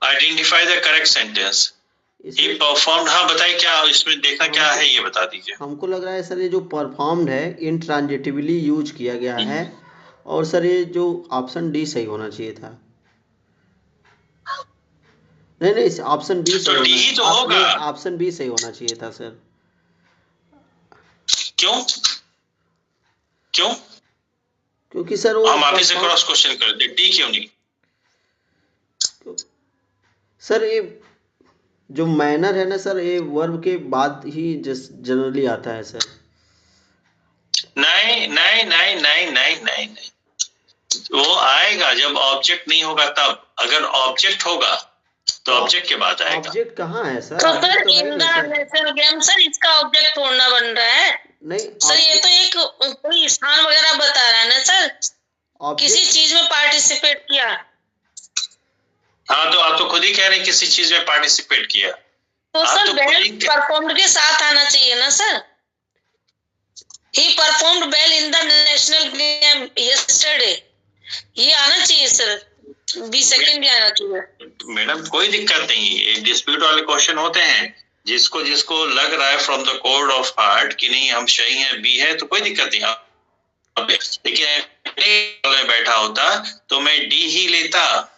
Identify the correct sentence. He performed. हाँ बताइए, क्या इसमें देखना क्या है ये बता दीजिए। हमको लग रहा है सर ये जो परफॉर्म्ड है इंट्रांजिटिवली यूज किया गया है, और सर ये जो ऑप्शन डी सही होना चाहिए था। नहीं, ऑप्शन बी तो डी ही तो होगा। ऑप्शन बी सही होना चाहिए था सर। क्यों? क्योंकि सर वो हम आप से क्रॉस क्वेश्चन करते, डी क्यों नहीं? सर ये जो मैनर है ना सर, ये वर्ब के बाद ही जनरली आता है सर। नहीं, वो आएगा जब ऑब्जेक्ट नहीं होगा तब। अगर ऑब्जेक्ट होगा तो ऑब्जेक्ट के बाद आएगा। ऑब्जेक्ट कहाँ है सर? तो sir in the natural game sir इसका ऑब्जेक्ट थोड़ा बन रहा है। नहीं सर ये तो एक कोई स्थान वगैरह बता रहा है ना सर, किसी चीज में पार्टिसिपेट किया। हाँ तो आप तो खुद ही कह रहे हैं किसी चीज में पार्टिसिपेट किया। तो सर वेल परफॉर्म्ड के साथ आना चाहिए ना sir. He performed well in the national game yesterday, ये आना चाहिए सर। बी सेकंड भी आना चाहिए। मैडम कोई दिक्कत नहीं है, डिस्प्यूट वाले क्वेश्चन होते हैं, जिसको जिसको लग रहा है from the code of heart कि नहीं हम सही हैं, बी है, तो कोई दिक्कत नहीं। देखिए मैं बैठा होता तो मैं डी ही लेता।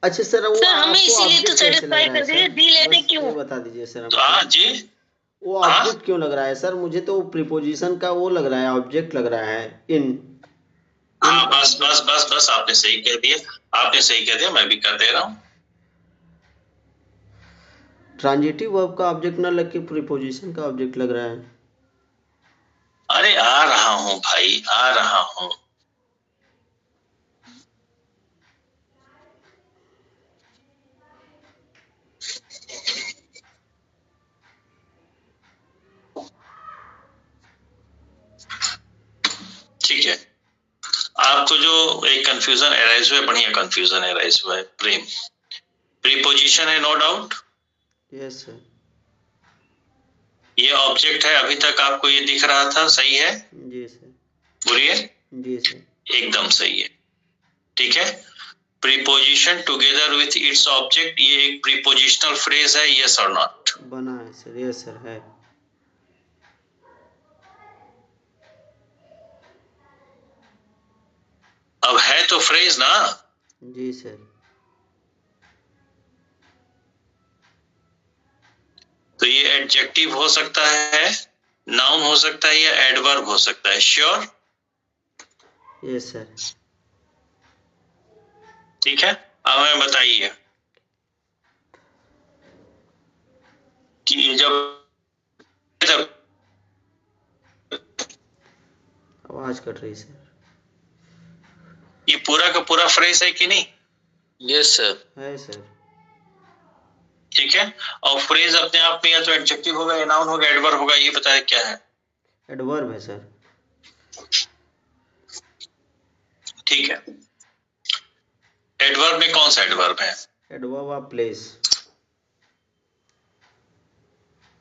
अच्छा सर, वो हमें इसीलिए तो सेटिस्फाई कर दीजिए, डी लेते क्यों? बता दीजिए सर। हाँ जी, वो ऑब्जेक्ट क्यों लग रहा है सर? मुझे तो प्रीपोजिशन का वो लग रहा है, ऑब्जेक्ट लग रहा है इन। हाँ बस आपने सही कह दिया, मैं भी कर दे रहा हूँ। ट्रांजिटिव वर्ब का ऑब्जेक्ट ना लग के प्रीपोजिशन का ऑब्जेक्ट लग रहा है। अरे आ रहा हूं भाई, आ रहा हूं। ठीक है, आपको जो एक कंफ्यूजन एराइज हुआ है, बढ़िया कंफ्यूजन एराइज हुआ है। प्रेम प्रीपोजिशन है, नो डाउट। Yes sir. ये ऑब्जेक्ट है, अभी तक आपको ये दिख रहा था, सही है? जी सर। बोलिए। जी सर। एकदम सही है, ठीक है। Preposition together with its object, ये एक प्रीपोजिशनल फ्रेज है, यस और नॉट? बना है सर, यस सर है। अब है तो फ्रेज ना। जी सर। तो ये एडजेक्टिव हो सकता है, नाउन हो सकता है, या एडवर्ब हो सकता है। श्योर? Yes sir. ठीक है, अब हमें बताइए कि ये जब आवाज कट रही सर। ये पूरा का पूरा फ्रेज है कि नहीं? Yes sir. है सर। ठीक है, और फ्रेज अपने आप में या तो एडजेक्टिव होगा, या नाउन होगा, एडवर्ब होगा, ये बताया क्या है? एडवर्ब है सर। ठीक है, एडवर्ब में कौन सा एडवर्ब है? Adverb of place.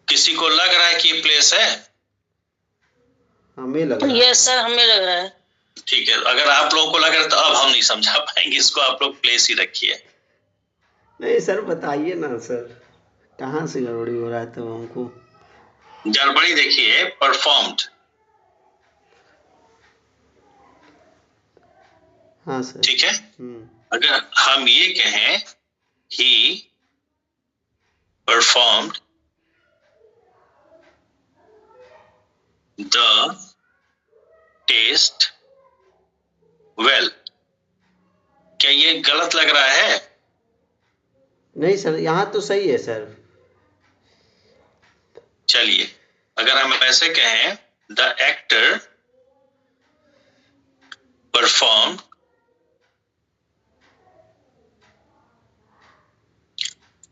किसी को लग रहा है कि ये प्लेस है? हमें लग रहा है। यस सर, हमें लग रहा है। ठीक है, अगर आप लोगों को लग रहा है तो अब हम नहीं समझा पाएंगे इसको, आप लोग प्लेस ही रखिए। नहीं सर, बताइए ना सर, कहाँ से गड़बड़ी हो रहा है तो हमको। गड़बड़ी देखिए, परफॉर्म्ड। हाँ सर। ठीक है, अगर हम ये कहें he performed the test well, क्या ये गलत लग रहा है? नहीं सर, यहाँ तो सही है सर। चलिए, अगर हम ऐसे कहें द एक्टर परफॉर्म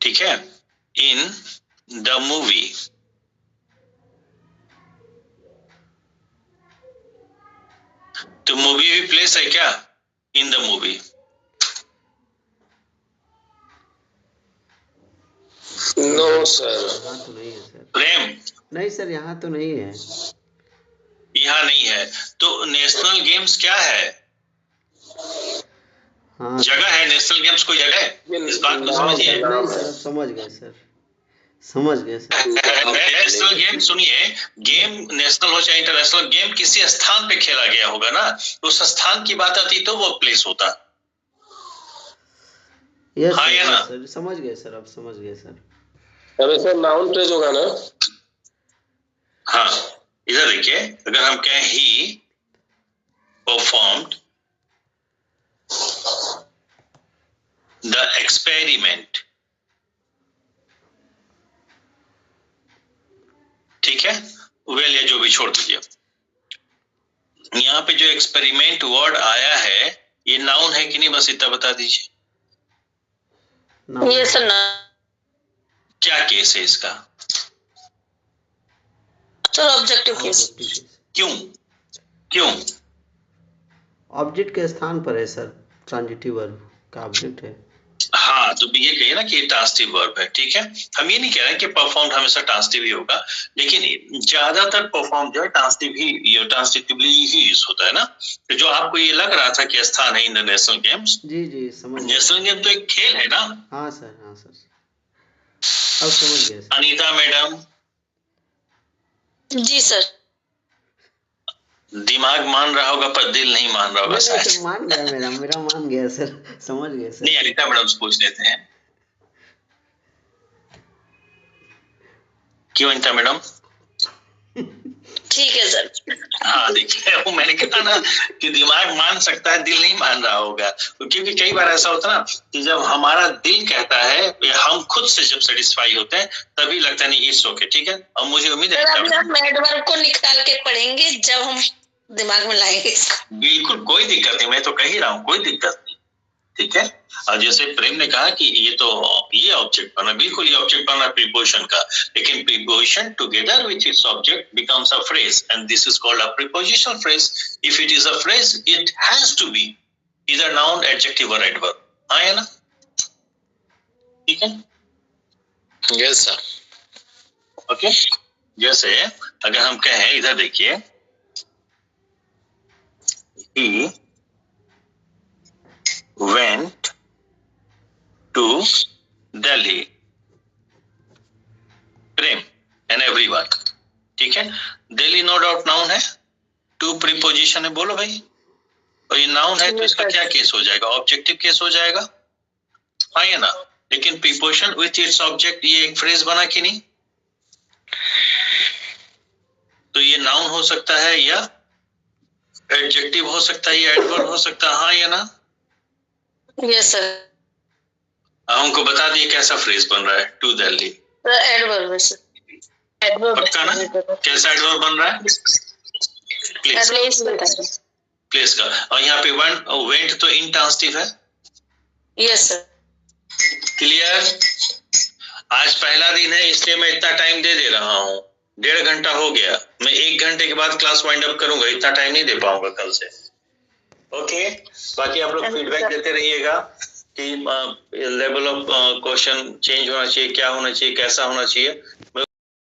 ठीक है इन द मूवी, तो मूवी भी प्लेस है क्या? In the movie. No sir. यहाँ तो नहीं है सर। प्रेम, नहीं सर, यहाँ तो नहीं है। यहाँ नहीं है, तो नेशनल गेम्स क्या है? हाँ जगह है, नेशनल गेम्स कोई जगह है? इस बात को समझिए। नहीं सर, समझ गए सर, समझ गए सर। नेशनल गेम, सुनिए, गेम नेशनल हो चाहे इंटरनेशनल, गेम किसी स्थान पे खेला गया होगा ना, उस स्थान की बात आती तो वो प्लेस होता। यस हाँ, सर, या ना? यस सर, समझ गए सर, अब समझ गए सर। अरे सर नाउन फ्रेज होगा ना? हाँ, इधर देखिए, अगर हम कहें ही परफॉर्म्ड द एक्सपेरिमेंट, ठीक है, वेल या जो भी छोड़ दीजिए। यहाँ पे जो एक्सपेरिमेंट वर्ड आया है, ये नाउन है कि नहीं, बस इतना बता दीजिए। ये सर ना क्या केस है इसका? Sir, objective case. क्यों? क्यों? ऑब्जेक्ट के स्थान पर है सर, ट्रांजिटिव वर्ब का ऑब्जेक्ट है। हाँ, तो ये कहिए ना कि ये ट्रांजिटिव वर्ब है, ठीक है। हम ये नहीं कह रहे कि परफॉर्म्ड हमेशा ट्रांजिटिव ही होगा, लेकिन ज्यादातर परफॉर्म जो है ट्रांजिटिवली ही यूज होता है ना। तो जो आपको ये लग रहा था कि स्थान है इन द नेशनल गेम्स, जी जी, समझ गए। नेशनल गेम तो एक खेल है ना। हाँ सर, हाँ सर, अब समझ गए सर। अनीता मैडम, जी सर। दिमाग मान रहा होगा पर दिल नहीं मान रहा होगा नहीं शायद। सर, मान गया, मेरा मान गया सर, समझ गए सर। नहीं, अनीता मैडम से पूछ लेते हैं। क्यों अनीता मैडम? ठीक है सर। हाँ देखिए, वो मैंने कहा ना कि दिमाग मान सकता है, दिल नहीं मान रहा होगा, क्योंकि कई बार ऐसा होता है ना कि जब हमारा दिल कहता है, हम खुद से जब सेटिस्फाई होते हैं तभी लगता है नहीं इट्स ओके, ठीक है। और मुझे उम्मीद है अभी हम एडवर्ब को निकाल के पढ़ेंगे जब हम दिमाग में लाएंगे। बिल्कुल कोई दिक्कत नहीं, मैं तो कह ही रहा हूँ, कोई दिक्कत नहीं, ठीक है। और जैसे प्रेम ने कहा कि ये ऑब्जेक्ट बना, बिल्कुल ये ऑब्जेक्ट बना प्रीपोजिशन का, लेकिन preposition together with its object becomes a phrase and this is called a prepositional phrase. If it is a phrase it has to be either noun, adjective और एडवर्ब। हाँ है ना, ठीक है। Yes sir. ओके, जैसे अगर हम कहें, इधर देखिए, he went to Delhi, Prem and everyone, ठीक है। दिल्ली नो डाउट नाउन है, टू प्रीपोजिशन है, बोलो भाई। और ये नाउन है तो इसका क्या केस हो जाएगा? ऑब्जेक्टिव केस हो जाएगा, हाँ या ना। लेकिन प्रीपोजिशन विथ इट्स ऑब्जेक्ट, ये एक फ्रेज बना कि नहीं? तो ये नाउन हो सकता है या एडजेक्टिव हो सकता है या एडवर्ब हो सकता है, हाँ या ना? Yes sir. हमको बता दिए कैसा फ्रेज बन रहा है, टू दिल्ली। एडवर्ब है सर। एडवर्ब पक्का ना? कैसा एडवर्ब बन रहा है? प्लेस का। और यहाँ पे वेंट तो इंट्रांसिटिव है। Yes sir. क्लियर? आज पहला दिन है इसलिए मैं इतना टाइम दे रहा हूँ, 1.5 घंटा हो गया, मैं 1 घंटे के बाद क्लास वाइंड अप करूंगा, इतना टाइम नहीं दे पाऊंगा कल से। ओके, बाकी आप लोग फीडबैक देते रहिएगा कि लेवल ऑफ क्वेश्चन चेंज होना चाहिए, क्या होना चाहिए, कैसा होना चाहिए,